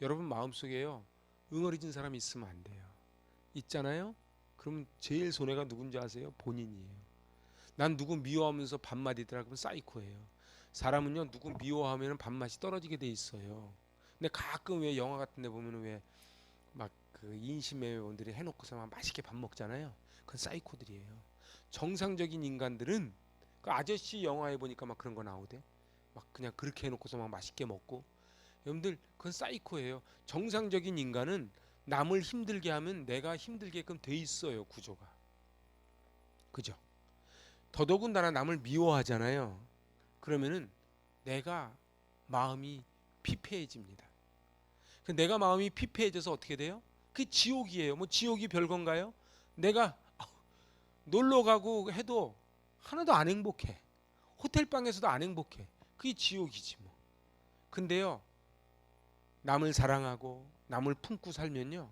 여러분 마음속에요, 응어리진 사람이 있으면 안 돼요. 있잖아요? 그럼 제일 손해가 누군지 아세요? 본인이에요. 난 누구 미워하면서 밥맛이더라 그러면 사이코예요. 사람은요, 누구 미워하면 밥맛이 떨어지게 돼 있어요. 근데 가끔 왜 영화 같은 데 보면 왜 막 그 인신매매원들이 해놓고서 막 맛있게 밥 먹잖아요. 그건 사이코들이에요. 정상적인 인간들은 그 아저씨 영화에 보니까 막 그런 거 나오대. 막 그냥 그렇게 해놓고서 막 맛있게 먹고. 여러분들 그건 사이코예요. 정상적인 인간은 남을 힘들게 하면 내가 힘들게끔 돼 있어요, 구조가. 그죠? 더더군다나 남을 미워하잖아요. 그러면은 내가 마음이 피폐해집니다. 내가 마음이 피폐해져서 어떻게 돼요? 그게 지옥이에요. 뭐 지옥이 별건가요? 내가 놀러 가고 해도 하나도 안 행복해. 호텔 방에서도 안 행복해. 그게 지옥이지 뭐. 근데요, 남을 사랑하고 남을 품고 살면요,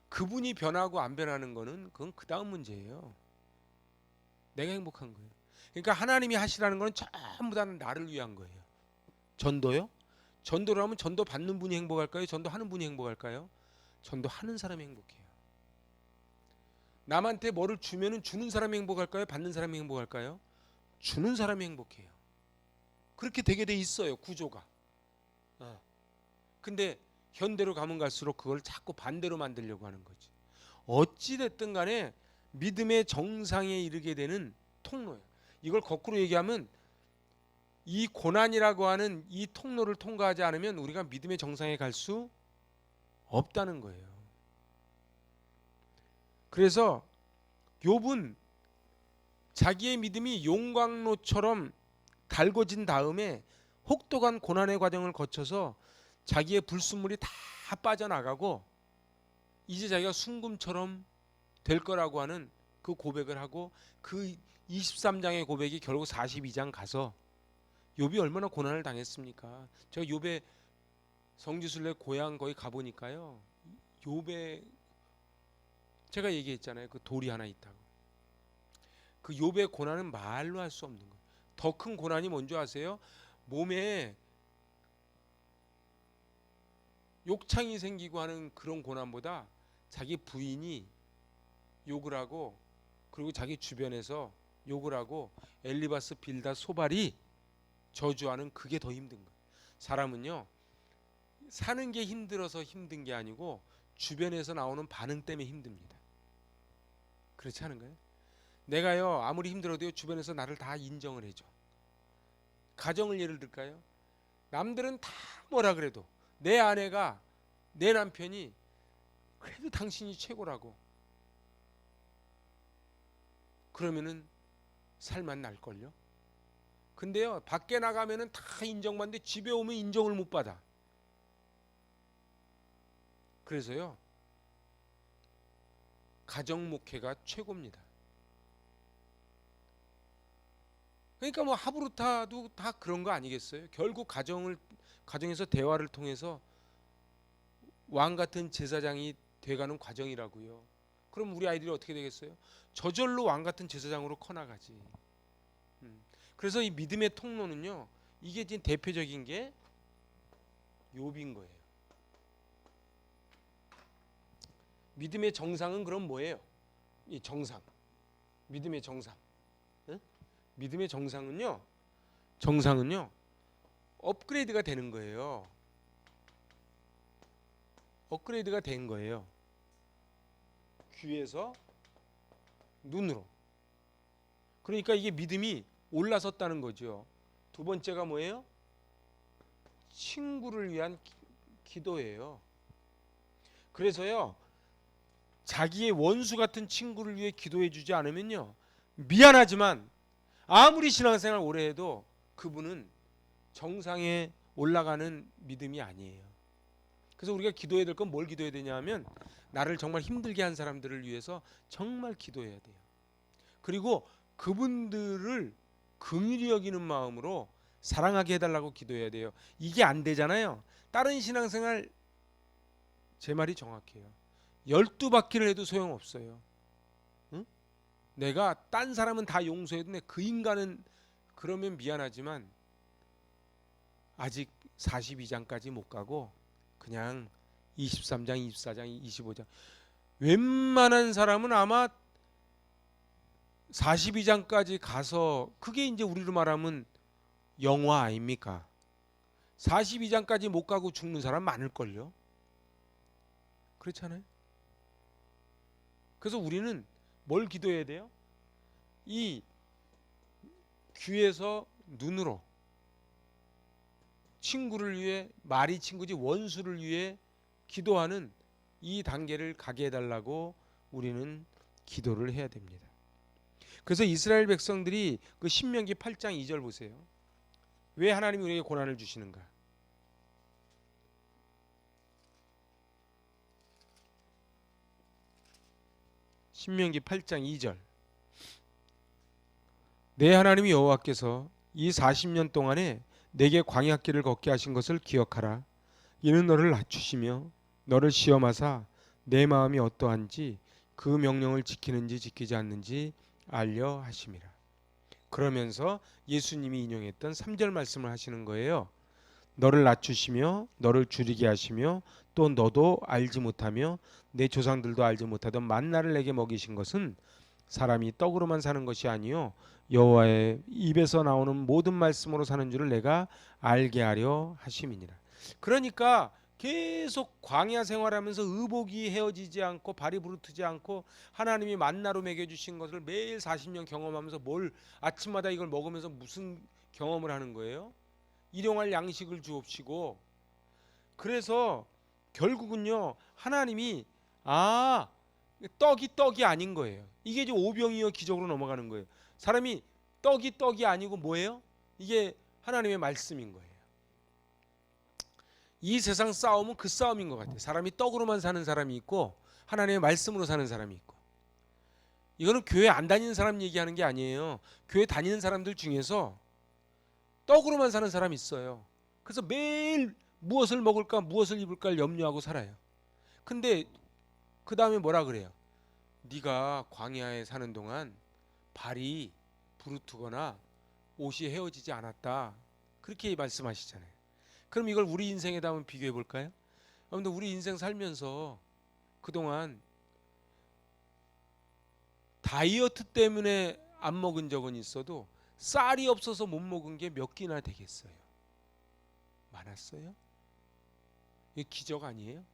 그분이 변하고 안 변하는 거는 그건 그 다음 문제예요. 내가 행복한 거예요. 그러니까 하나님이 하시라는 건 전부 다 나를 위한 거예요. 전도요? 전도를 하면 전도 받는 분이 행복할까요? 전도하는 분이 행복할까요? 전도하는 사람이 행복해요. 남한테 뭐를 주면은 주는 사람이 행복할까요? 받는 사람이 행복할까요? 주는 사람이 행복해요. 그렇게 되게 돼 있어요, 구조가. 근데 현대로 가면 갈수록 그걸 자꾸 반대로 만들려고 하는 거지. 어찌 됐든 간에 믿음의 정상에 이르게 되는 통로예요. 이걸 거꾸로 얘기하면 이 고난이라고 하는 이 통로를 통과하지 않으면 우리가 믿음의 정상에 갈 수 없다는 거예요. 그래서 욥은 자기의 믿음이 용광로처럼 달궈진 다음에 혹독한 고난의 과정을 거쳐서 자기의 불순물이 다 빠져나가고 이제 자기가 순금처럼 될 거라고 하는 그 고백을 하고, 그 23장의 고백이 결국 42장 가서 욥이 얼마나 고난을 당했습니까? 제가 욥의 성지순례 고향 거기 가보니까요, 욥의, 제가 얘기했잖아요, 그 돌이 하나 있다고. 그 욥의 고난은 말로 할 수 없는 거예요. 더 큰 고난이 뭔지 아세요? 몸에 욕창이 생기고 하는 그런 고난보다 자기 부인이 욕을 하고 그리고 자기 주변에서 욕을 하고 엘리바스 빌닷 소발이 저주하는 그게 더 힘든 거예요. 사람은요, 사는 게 힘들어서 힘든 게 아니고 주변에서 나오는 반응 때문에 힘듭니다. 그렇지 않은가요? 내가요 아무리 힘들어도요 주변에서 나를 다 인정을 해줘. 가정을 예를 들까요? 남들은 다 뭐라 그래도 내 아내가 내 남편이 그래도 당신이 최고라고 그러면은 살만 날걸요. 근데요 밖에 나가면은 다 인정받는데 집에 오면 인정을 못 받아. 그래서요 가정 목회가 최고입니다. 그러니까 뭐 하브루타도 다 그런 거 아니겠어요? 결국 가정에서 대화를 통해서 왕 같은 제사장이 돼가는 과정이라고요. 그럼 우리 아이들이 어떻게 되겠어요? 저절로 왕 같은 제사장으로 커나가지. 그래서 이 믿음의 통로는요, 이게 지금 대표적인 게 욥인 거예요. 믿음의 정상은 그럼 뭐예요? 이 정상, 믿음의 정상. 응? 믿음의 정상은요 업그레이드가 되는 거예요. 업그레이드가 된 거예요. 귀에서 눈으로. 그러니까 이게 믿음이 올라섰다는 거죠. 두 번째가 뭐예요? 친구를 위한 기도예요. 그래서요 자기의 원수 같은 친구를 위해 기도해 주지 않으면요 미안하지만 아무리 신앙생활 오래 해도 그분은 정상에 올라가는 믿음이 아니에요. 그래서 우리가 기도해야 될 건 뭘 기도해야 되냐 하면 나를 정말 힘들게 한 사람들을 위해서 정말 기도해야 돼요. 그리고 그분들을 긍휼히 여기는 마음으로 사랑하게 해달라고 기도해야 돼요. 이게 안 되잖아요. 다른 신앙생활 제 말이 정확해요. 12바퀴를 해도 소용없어요. 응? 내가 딴 사람은 다 용서해도 그 인간은 그러면 미안하지만 아직 42장까지 못 가고 그냥 23장, 24장, 25장 웬만한 사람은 아마 42장까지 가서 그게 이제 우리로 말하면 영화 아닙니까? 42장까지 못 가고 죽는 사람 많을걸요. 그렇잖아요. 그래서 우리는 뭘 기도해야 돼요? 이 귀에서 눈으로 친구를 위해, 말이 친구지 원수를 위해 기도하는 이 단계를 가게 해달라고 우리는 기도를 해야 됩니다. 그래서 이스라엘 백성들이 그 신명기 8장 2절 보세요. 왜 하나님이 우리에게 고난을 주시는가? 신명기 8장 2절. 내 하나님 여호와께서 이 40년 동안에 내게 광야길을 걷게 하신 것을 기억하라. 이는 너를 낮추시며 너를 시험하사 내 마음이 어떠한지 그 명령을 지키는지 지키지 않는지 알려 하심이라. 그러면서 예수님이 인용했던 3절 말씀을 하시는 거예요. 너를 낮추시며 너를 줄이게 하시며 또 너도 알지 못하며 내 조상들도 알지 못하던 만나를 내게 먹이신 것은 사람이 떡으로만 사는 것이 아니요 여호와의 입에서 나오는 모든 말씀으로 사는 줄을 내가 알게 하려 하심이니라. 그러니까 계속 광야 생활하면서 의복이 헤어지지 않고 발이 부르트지 않고 하나님이 만나로 먹여주신 것을 매일 40년 경험하면서 뭘 아침마다 이걸 먹으면서 무슨 경험을 하는 거예요? 일용할 양식을 주옵시고. 그래서 결국은요 하나님이 떡이 아닌 거예요. 이게 이제 오병이어 기적으로 넘어가는 거예요. 사람이 떡이 아니고 뭐예요? 이게 하나님의 말씀인 거예요. 이 세상 싸움은 그 싸움인 것 같아요. 사람이 떡으로만 사는 사람이 있고 하나님의 말씀으로 사는 사람이 있고. 이거는 교회 안 다니는 사람 얘기하는 게 아니에요. 교회 다니는 사람들 중에서 떡으로만 사는 사람이 있어요. 그래서 매일 무엇을 먹을까 무엇을 입을까 염려하고 살아요. 근데 그 다음에 뭐라 그래요? 네가 광야에 사는 동안 발이 부르트거나 옷이 헤어지지 않았다. 그렇게 말씀하시잖아요. 그럼 이걸 우리 인생에다 한번 비교해 볼까요? 여러분들 우리 인생 살면서 그동안 다이어트 때문에 안 먹은 적은 있어도 쌀이 없어서 못 먹은 게 몇 끼나 되겠어요? 많았어요? 이게 기적 아니에요?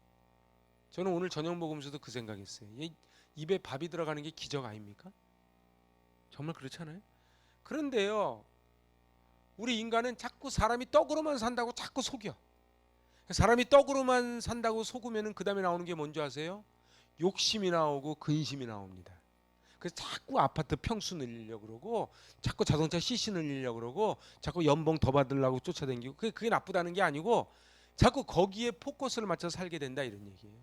저는 오늘 저녁 먹으면서도 그 생각했어요. 입에 밥이 들어가는 게 기적 아닙니까? 정말 그렇잖아요. 그런데요, 우리 인간은 자꾸 사람이 떡으로만 산다고 자꾸 속여. 사람이 떡으로만 산다고 속으면은 그 다음에 나오는 게 뭔지 아세요? 욕심이 나오고 근심이 나옵니다. 그래서 자꾸 아파트 평수 늘리려고 그러고, 자꾸 자동차 CC 늘리려고 그러고, 자꾸 연봉 더 받으려고 쫓아다니고, 그게 나쁘다는 게 아니고 자꾸 거기에 포커스를 맞춰서 살게 된다 이런 얘기예요.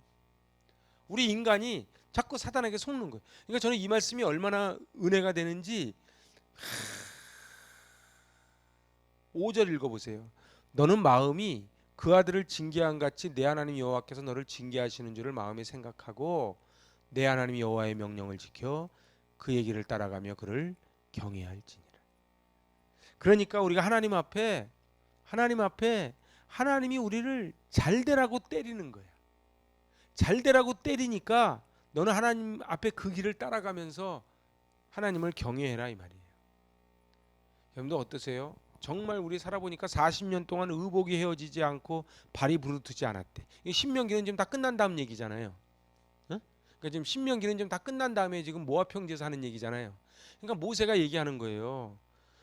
우리 인간이 자꾸 사단에게 속는 거예요. 그러니까 저는 이 말씀이 얼마나 은혜가 되는지 5절 읽어보세요. 너는 마음이 그 아들을 징계한 같이 내 하나님 여호와께서 너를 징계하시는 줄을 마음에 생각하고 내 하나님 여호와의 명령을 지켜 그의 길을 따라가며 그를 경외할지니라. 그러니까 우리가 하나님 앞에 하나님이 우리를 잘 되라고 때리는 거야. 잘 되라고 때리니까 너는 하나님 앞에 그 길을 따라가면서 하나님을 경외해라 이 말이에요. 여러분들 어떠세요? 정말 우리 살아보니까 40년 동안 의복이 헤어지지 않고 발이 부르트지 않았대. 신명기는 지금 다 끝난 다음 얘기잖아요. 어? 그러니까 지금 신명기는 지금 다 끝난 다음에 지금 모압 형제에서 하는 얘기잖아요. 그러니까 모세가 얘기하는 거예요.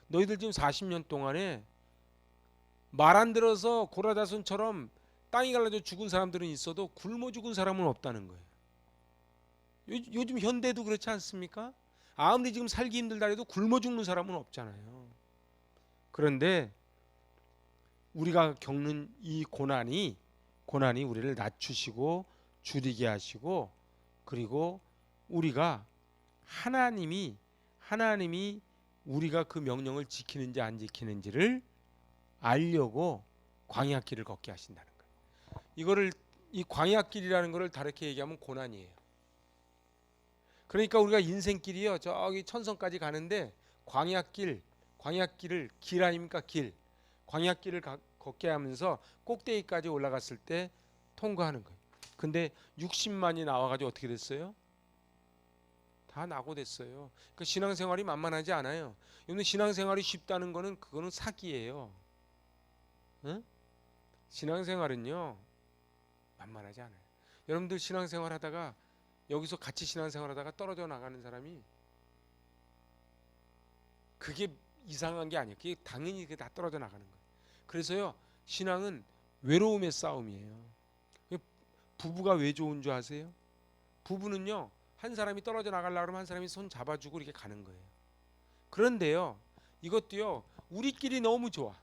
너희들 지금 40년 동안에 말 안 들어서 고라다손처럼 땅이 갈라져 죽은 사람들은 있어도 굶어 죽은 사람은 없다는 거예요. 요즘 현대도 그렇지 않습니까? 아무리 지금 살기 힘들다 해도 굶어 죽는 사람은 없잖아요. 그런데 우리가 겪는 이 고난이 우리를 낮추시고 줄이게 하시고, 그리고 우리가 하나님이 우리가 그 명령을 지키는지 안 지키는지를 알려고 광야길을 걷게 하신다는 거예요. 이 광야길이라는 것을 다르게 얘기하면 고난이에요. 그러니까 우리가 인생길이요, 저기 천성까지 가는데 광야길을 길 아닙니까? 광야길을 걷게 하면서 꼭대기까지 올라갔을 때 통과하는 거예요. 근데 60만이 나와가지고 어떻게 됐어요? 다 낙오됐어요. 그 신앙생활이 만만하지 않아요. 여러분, 신앙생활이 쉽다는 거는 그거는 사기예요. 응? 신앙생활은요 만만하지 않아요. 여러분들 신앙생활 하다가 여기서 같이 신앙생활 하다가 떨어져 나가는 사람이 그게 이상한 게 아니에요. 그게 당연히 그게 다 떨어져 나가는 거예요. 그래서요, 신앙은 외로움의 싸움이에요. 부부가 왜 좋은 줄 아세요? 부부는요, 한 사람이 떨어져 나가려고 하면 한 사람이 손 잡아주고 이렇게 가는 거예요. 그런데요, 이것도요, 우리끼리 너무 좋아.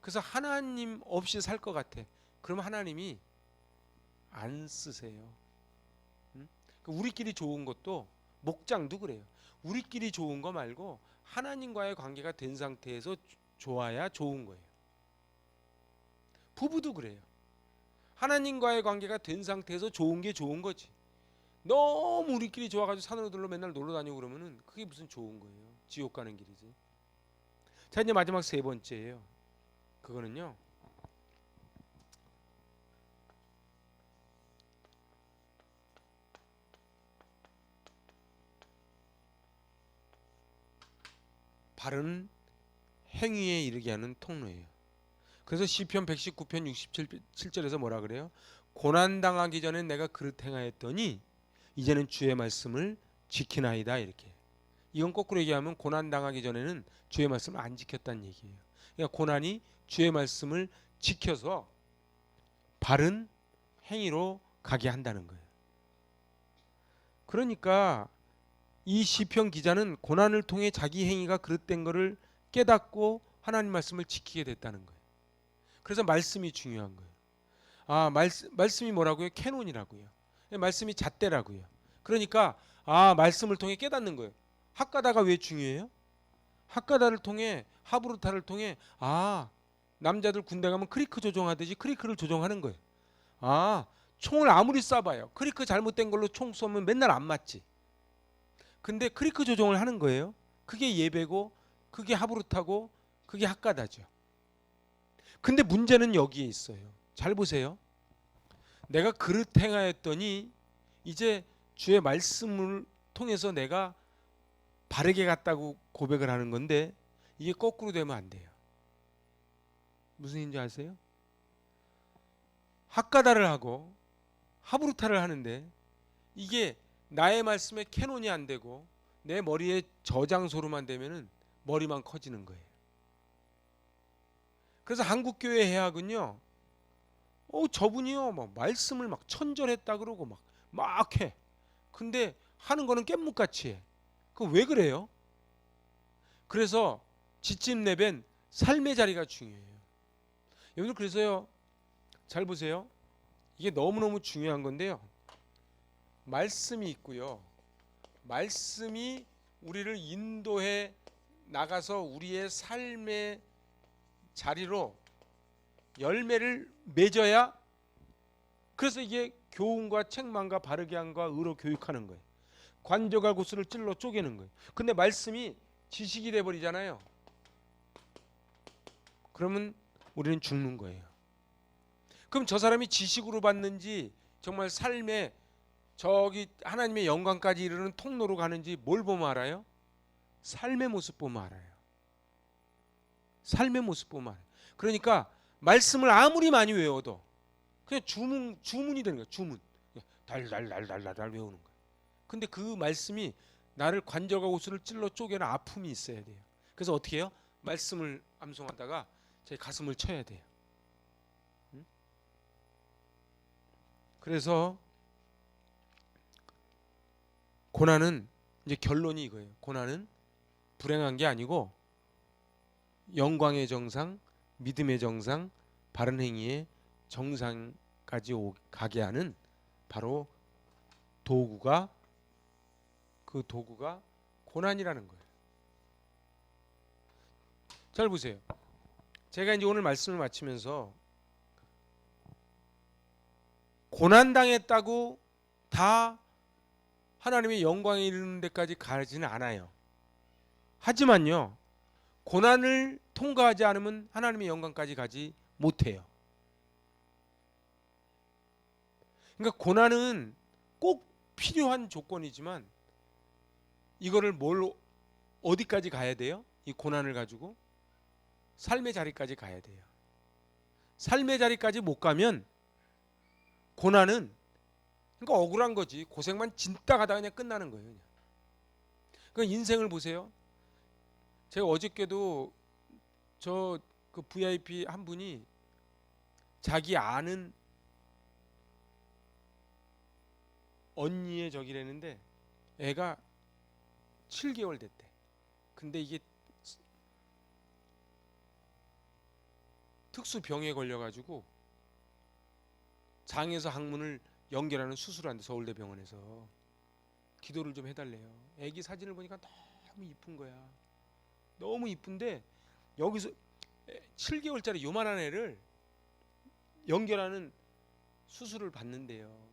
그래서 하나님 없이 살 것 같아. 그러면 하나님이 안 쓰세요. 우리끼리 좋은 것도, 목장도 그래요. 우리끼리 좋은 거 말고 하나님과의 관계가 된 상태에서 좋아야 좋은 거예요. 부부도 그래요. 하나님과의 관계가 된 상태에서 좋은 게 좋은 거지. 너무 우리끼리 좋아가지고 산으로 들러 맨날 놀러 다니고 그러면은 그게 무슨 좋은 거예요. 지옥 가는 길이지. 자, 이제 마지막 세 번째예요. 그거는요, 바른 행위에 이르게 하는 통로예요. 그래서 시편 119편 67절에서 뭐라 그래요? 고난 당하기 전에 내가 그릇 행하였더니 이제는 주의 말씀을 지키나이다 이렇게. 이건 거꾸로 얘기하면 고난 당하기 전에는 주의 말씀을 안 지켰다는 얘기예요. 그러니까 고난이 주의 말씀을 지켜서 바른 행위로 가게 한다는 거예요. 그러니까 이 시편 기자는 고난을 통해 자기 행위가 그릇된 것을 깨닫고 하나님 말씀을 지키게 됐다는 거예요. 그래서 말씀이 중요한 거예요. 말씀이 뭐라고요? 캐논이라고요. 말씀이 잣대라고요. 그러니까 말씀을 통해 깨닫는 거예요. 학가다가 왜 중요해요? 학가다를 통해, 하브루타를 통해 남자들 군대 가면 크리크 조종하듯이 크리크를 조종하는 거예요. 총을 아무리 쏴봐요, 크리크 잘못된 걸로 총 쏘면 맨날 안 맞지. 근데 크리크 조종을 하는 거예요. 그게 예배고 그게 하부르타고 그게 학가다죠. 근데 문제는 여기에 있어요. 잘 보세요. 내가 그릇 행하였더니 이제 주의 말씀을 통해서 내가 바르게 갔다고 고백을 하는 건데 이게 거꾸로 되면 안 돼요. 무슨 일인지 아세요? 학가다를 하고 하부르타를 하는데 이게 나의 말씀에 캐논이 안 되고 내 머리에 저장소로만 되면은 머리만 커지는 거예요. 그래서 한국교회 해학은요, 저분이요, 막 말씀을 막 천절했다 그러고 막 해. 근데 하는 거는 깻묵같이 해. 그 왜 그래요? 그래서 지침 내변 삶의 자리가 중요해요. 여러분들 그래서요, 잘 보세요. 이게 너무너무 중요한 건데요. 말씀이 있고요. 말씀이 우리를 인도해 나가서 우리의 삶의 자리로 열매를 맺어야, 그래서 이게 교훈과 책망과 바르게 함과 의로 교육하는 거예요. 관저갈 구슬을 찔러 쪼개는 거예요. 근데 말씀이 지식이 돼 버리잖아요. 그러면 우리는 죽는 거예요. 그럼 저 사람이 지식으로 받는지 정말 삶에 저기 하나님의 영광까지 이르는 통로로 가는지 뭘 보면 알아요? 삶의 모습 보면 알아요. 삶의 모습 보면 알아요. 그러니까 말씀을 아무리 많이 외워도 그냥 주문이 되는 거예요. 주문. 달달달달달 외우는 거예요. 근데 그 말씀이 나를 관절과 옷을 찔러 쪼개는 아픔이 있어야 돼요. 그래서 어떻게 해요? 말씀을 암송하다가 제 가슴을 쳐야 돼요. 그래서 고난은 이제 결론이 이거예요. 고난은 불행한 게 아니고 영광의 정상, 믿음의 정상, 바른 행위의 정상까지 가게 하는 바로 도구가, 그 도구가 고난이라는 거예요. 잘 보세요. 제가 이제 오늘 말씀을 마치면서 고난당했다고 다 하나님의 영광에 이르는 데까지 가지는 않아요. 하지만요, 고난을 통과하지 않으면 하나님의 영광까지 가지 못해요. 그러니까 고난은 꼭 필요한 조건이지만 이거를 어디까지 가야 돼요? 이 고난을 가지고 삶의 자리까지 가야 돼요. 삶의 자리까지 못 가면 고난은, 그러니까 억울한 거지. 고생만 진짜 하다가 그냥 끝나는 거예요. 그냥. 그러니까 인생을 보세요. 제가 어저께도 저 그 VIP 한 분이 자기 아는 언니의 적이라는데 애가 7개월 됐대. 근데 이게 특수병에 걸려가지고 장에서 항문을 연결하는 수술을 한대. 서울대병원에서. 기도를 좀 해달래요. 애기 사진을 보니까 너무 이쁜 거야. 너무 이쁜데 여기서 7개월짜리 요만한 애를 연결하는 수술을 받는데요.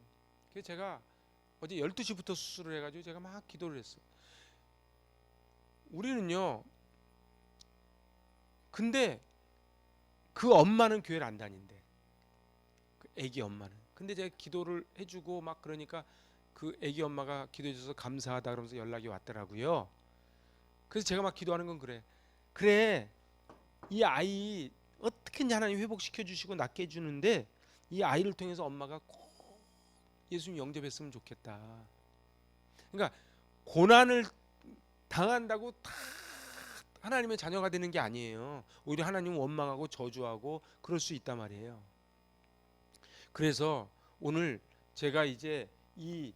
그래서 제가 어제 12시부터 수술을 해가지고 제가 막 기도를 했어요. 우리는요, 근데 그 엄마는 교회를 안 다닌대. 그 애기 엄마는. 근데 제가 기도를 해주고 막 그러니까 그 애기 엄마가 기도해줘서 감사하다 그러면서 연락이 왔더라고요. 그래서 제가 막 기도하는 건 그래 이 아이 어떻게든지 하나님 회복시켜 주시고 낫게 해주는데 이 아이를 통해서 엄마가 꼭 예수님 영접했으면 좋겠다. 그러니까 고난을 당한다고 다 하나님의 자녀가 되는 게 아니에요. 오히려 하나님은 원망하고 저주하고 그럴 수 있단 말이에요. 그래서 오늘 제가 이제 이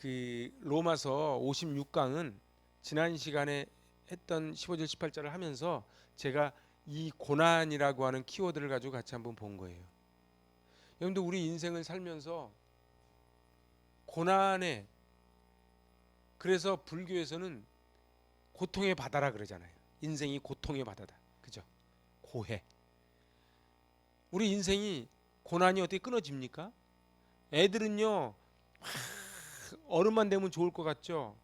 그 로마서 56강은 지난 시간에 했던 15절 18절을 하면서 제가 이 고난이라고 하는 키워드를 가지고 같이 한번 본 거예요. 여러분들 우리 인생을 살면서 고난에, 그래서 불교에서는 고통의 바다라 그러잖아요. 인생이 고통의 바다다. 그죠? 고해. 우리 인생이 고난이 어떻게 끊어집니까? 애들은요, 어른만 되면 좋을 것 같죠?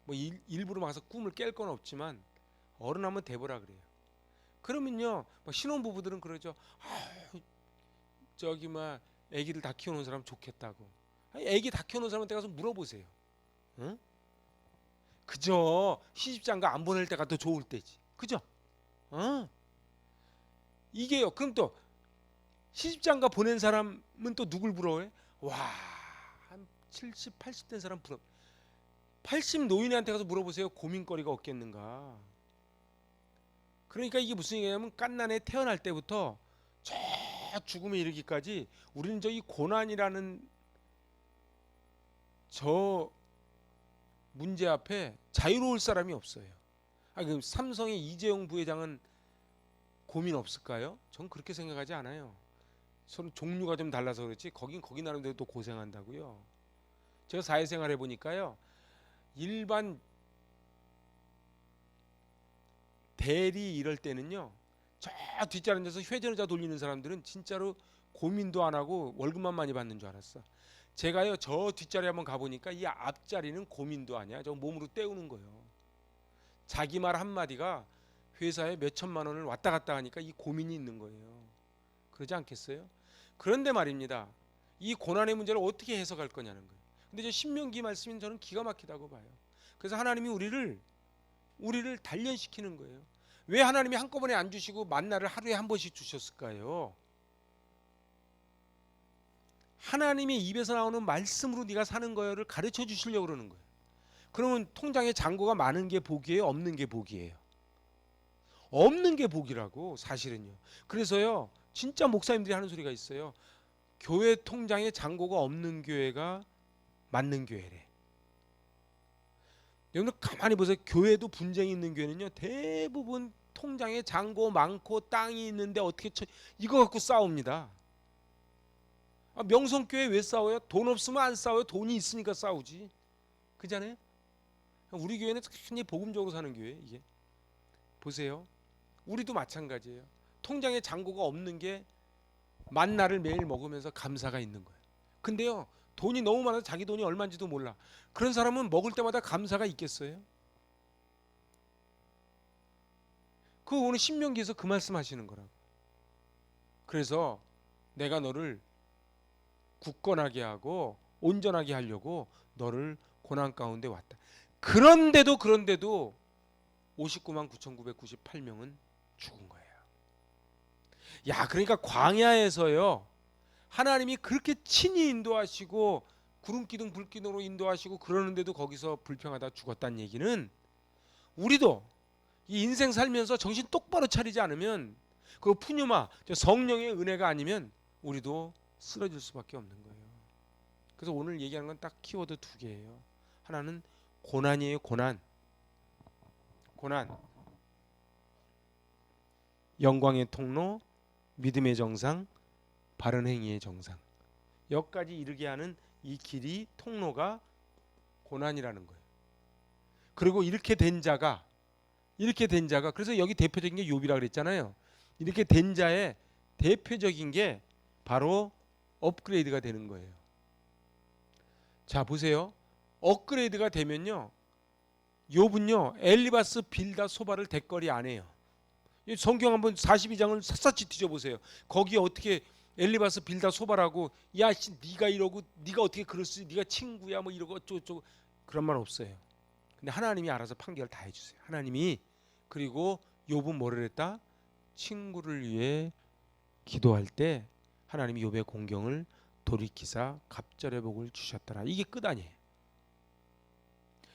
뭐 일부러 막서 꿈을 깰 건 없지만 어른하면 대보라 그래요. 그러면요, 막 신혼부부들은 그러죠. 아, 저기 막 아기를 다 키워놓은 사람 좋겠다고. 아니, 아기 다 키워놓은 사람한테 가서 물어보세요. 응? 그저 시집장가 안 보낼 때가 더 좋을 때지. 그죠? 어? 이게요. 그럼 또 시집장가 보낸 사람은 또 누굴 부러워해? 와, 한 70, 80 된 사람 부러. 80 노인한테 가서 물어보세요. 고민거리가 없겠는가? 그러니까 이게 무슨 얘기냐면 갓난에 태어날 때부터 저 죽음에 이르기까지 우리는 저 이 고난이라는 저 문제 앞에 자유로울 사람이 없어요. 아, 그럼 삼성의 이재용 부회장은 고민 없을까요? 전 그렇게 생각하지 않아요. 서로 종류가 좀 달라서 그렇지 거긴 거기 나름대로 또 고생한다고요. 제가 사회생활 해보니까요. 일반 대리 이럴 때는요. 저 뒷자리 앉아서 회전의자 돌리는 사람들은 진짜로 고민도 안 하고 월급만 많이 받는 줄 알았어. 제가요 저 뒷자리 한번 가보니까 이 앞자리는 고민도 아니야. 저 몸으로 때우는 거예요. 자기 말 한마디가 회사에 몇 천만 원을 왔다 갔다 하니까 이 고민이 있는 거예요. 그러지 않겠어요? 그런데 말입니다. 이 고난의 문제를 어떻게 해석할 거냐는 거예요. 근데 저 신명기 말씀은 저는 기가 막히다고 봐요. 그래서 하나님이 우리를 단련시키는 거예요. 왜 하나님이 한꺼번에 안 주시고 만나를 하루에 한 번씩 주셨을까요? 하나님의 입에서 나오는 말씀으로 네가 사는 거를 가르쳐 주시려고 그러는 거예요. 그러면 통장에 잔고가 많은 게 복이에요? 없는 게 복이에요? 없는 게 복이라고 사실은요. 그래서요. 진짜 목사님들이 하는 소리가 있어요. 교회 통장에 잔고가 없는 교회가 맞는 교회래. 여러분 가만히 보세요. 교회도 분쟁이 있는 교회는요. 대부분 통장에 잔고 많고 땅이 있는데 어떻게 이거 갖고 싸웁니다. 아, 명성교회 왜 싸워요? 돈 없으면 안 싸워요. 돈이 있으니까 싸우지. 그잖아요. 우리 교회는 굉장히 복음적으로 사는 교회 이게. 보세요. 우리도 마찬가지예요. 통장에 잔고가 없는 게 만나를 매일 먹으면서 감사가 있는 거예요. 근데요. 돈이 너무 많아서 자기 돈이 얼마인지도 몰라. 그런 사람은 먹을 때마다 감사가 있겠어요? 그 오늘 신명기에서 그 말씀하시는 거라고. 그래서 내가 너를 굳건하게 하고 온전하게 하려고 너를 고난 가운데 왔다. 그런데도 59만 9,998명은 죽은 거예요. 야, 그러니까 광야에서요. 하나님이 그렇게 친히 인도하시고 구름기둥 불기둥으로 인도하시고 그러는데도 거기서 불평하다 죽었다는 얘기는 우리도 이 인생 살면서 정신 똑바로 차리지 않으면 그 푸뉴마 성령의 은혜가 아니면 우리도 쓰러질 수밖에 없는 거예요. 그래서 오늘 얘기하는 건 딱 키워드 두 개예요. 하나는 고난이에요. 고난. 영광의 통로, 믿음의 정상, 바른 행위의 정상. 여기까지 이르게 하는 이 길이 통로가 고난이라는 거예요. 그리고 이렇게 된 자가 그래서 여기 대표적인 게 욥이라 그랬잖아요. 이렇게 된 자의 대표적인 게 바로 업그레이드가 되는 거예요. 자, 보세요. 업그레이드가 되면요. 욥은요. 엘리바스 빌다 소바를 대거리 안 해요. 성경 한번 42장을 샅샅이 뒤져보세요. 거기에 어떻게 엘리바스 빌다 소바라고 야 네가 이러고 네가 어떻게 그럴 수 네가 친구야 뭐 이러고 어쩌고 그런 말 없어요. 근데 하나님이 알아서 판결 다 해주세요. 하나님이 그리고 욥은 뭐를 했다? 친구를 위해 기도할 때 하나님이 욥의 공경을 돌이키사 갑절의 복을 주셨더라. 이게 끝 아니에요.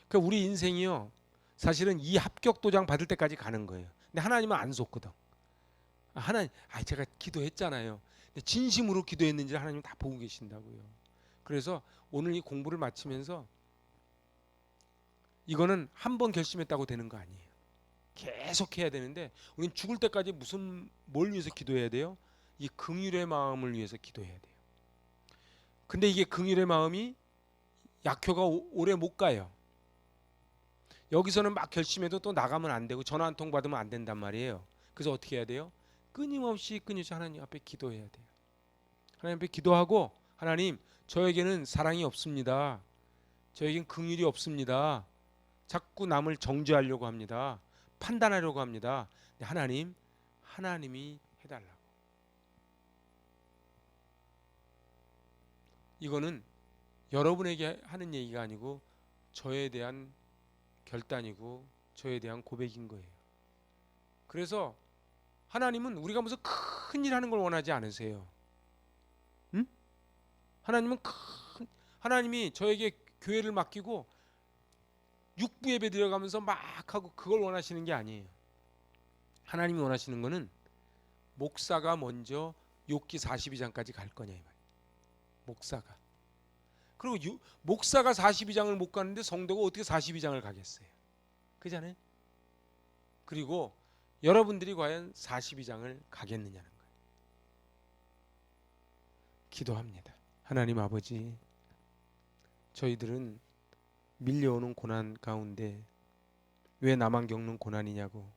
그러니까 우리 인생이요. 사실은 이 합격 도장 받을 때까지 가는 거예요. 근데 하나님은 안 속거든. 하나님, 제가 기도했잖아요. 근데 진심으로 기도했는지 하나님 다 보고 계신다고요. 그래서 오늘 이 공부를 마치면서 이거는 한 번 결심했다고 되는 거 아니에요. 계속 해야 되는데 우리는 죽을 때까지 뭘 위해서 기도해야 돼요? 이 긍휼의 마음을 위해서 기도해야 돼요. 근데 이게 긍휼의 마음이 약효가 오래 못 가요. 여기서는 막 결심해도 또 나가면 안 되고 전화 한 통 받으면 안 된단 말이에요. 그래서 어떻게 해야 돼요? 끊임없이 하나님 앞에 기도해야 돼요. 하나님 앞에 기도하고 하나님 저에게는 사랑이 없습니다. 저에겐 긍휼이 없습니다. 자꾸 남을 정죄하려고 합니다. 판단하려고 합니다. 하나님이 해달라고. 이거는 여러분에게 하는 얘기가 아니고 저에 대한 결단이고 저에 대한 고백인 거예요. 그래서 하나님은 우리가 무슨 큰 일 하는 걸 원하지 않으세요. 응? 하나님이 저에게 교회를 맡기고 육부 예배 드려가면서 막 하고 그걸 원하시는 게 아니에요. 하나님이 원하시는 거는 목사가 먼저 욥기 42장까지 갈 거냐 이 말이에요. 목사가. 그리고 목사가 42장을 못 가는데 성도가 어떻게 42장을 가겠어요? 그잖아요. 그리고 여러분들이 과연 42장을 가겠느냐는 거예요. 기도합니다. 하나님 아버지, 저희들은 밀려오는 고난 가운데 왜 나만 겪는 고난이냐고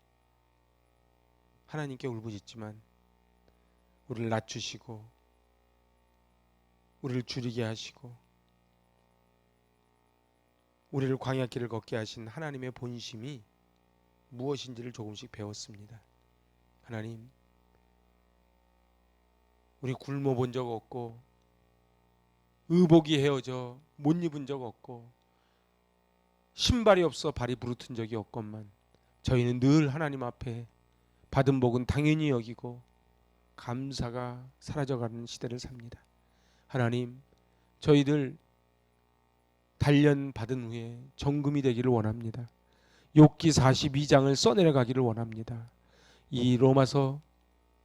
하나님께 울부짖지만 우리를 낮추시고 우리를 줄이게 하시고 우리를 광야길을 걷게 하신 하나님의 본심이 무엇인지를 조금씩 배웠습니다. 하나님, 우리 굶어 본 적 없고 의복이 헤어져 못 입은 적 없고 신발이 없어 발이 부르튼 적이 없건만 저희는 늘 하나님 앞에 받은 복은 당연히 여기고 감사가 사라져가는 시대를 삽니다. 하나님, 저희들 단련 받은 후에 정금이 되기를 원합니다. 욥기 42장을 써내려가기를 원합니다. 이 로마서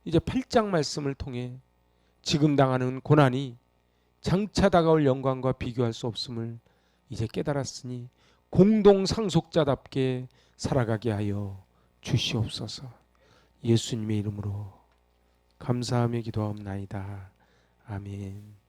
이제 8장 말씀을 통해 지금 당하는 고난이 장차 다가올 영광과 비교할 수 없음을 이제 깨달았으니 공동 상속자답게 살아가게 하여 주시옵소서. 예수님의 이름으로 감사하며 기도하옵나이다. 아멘.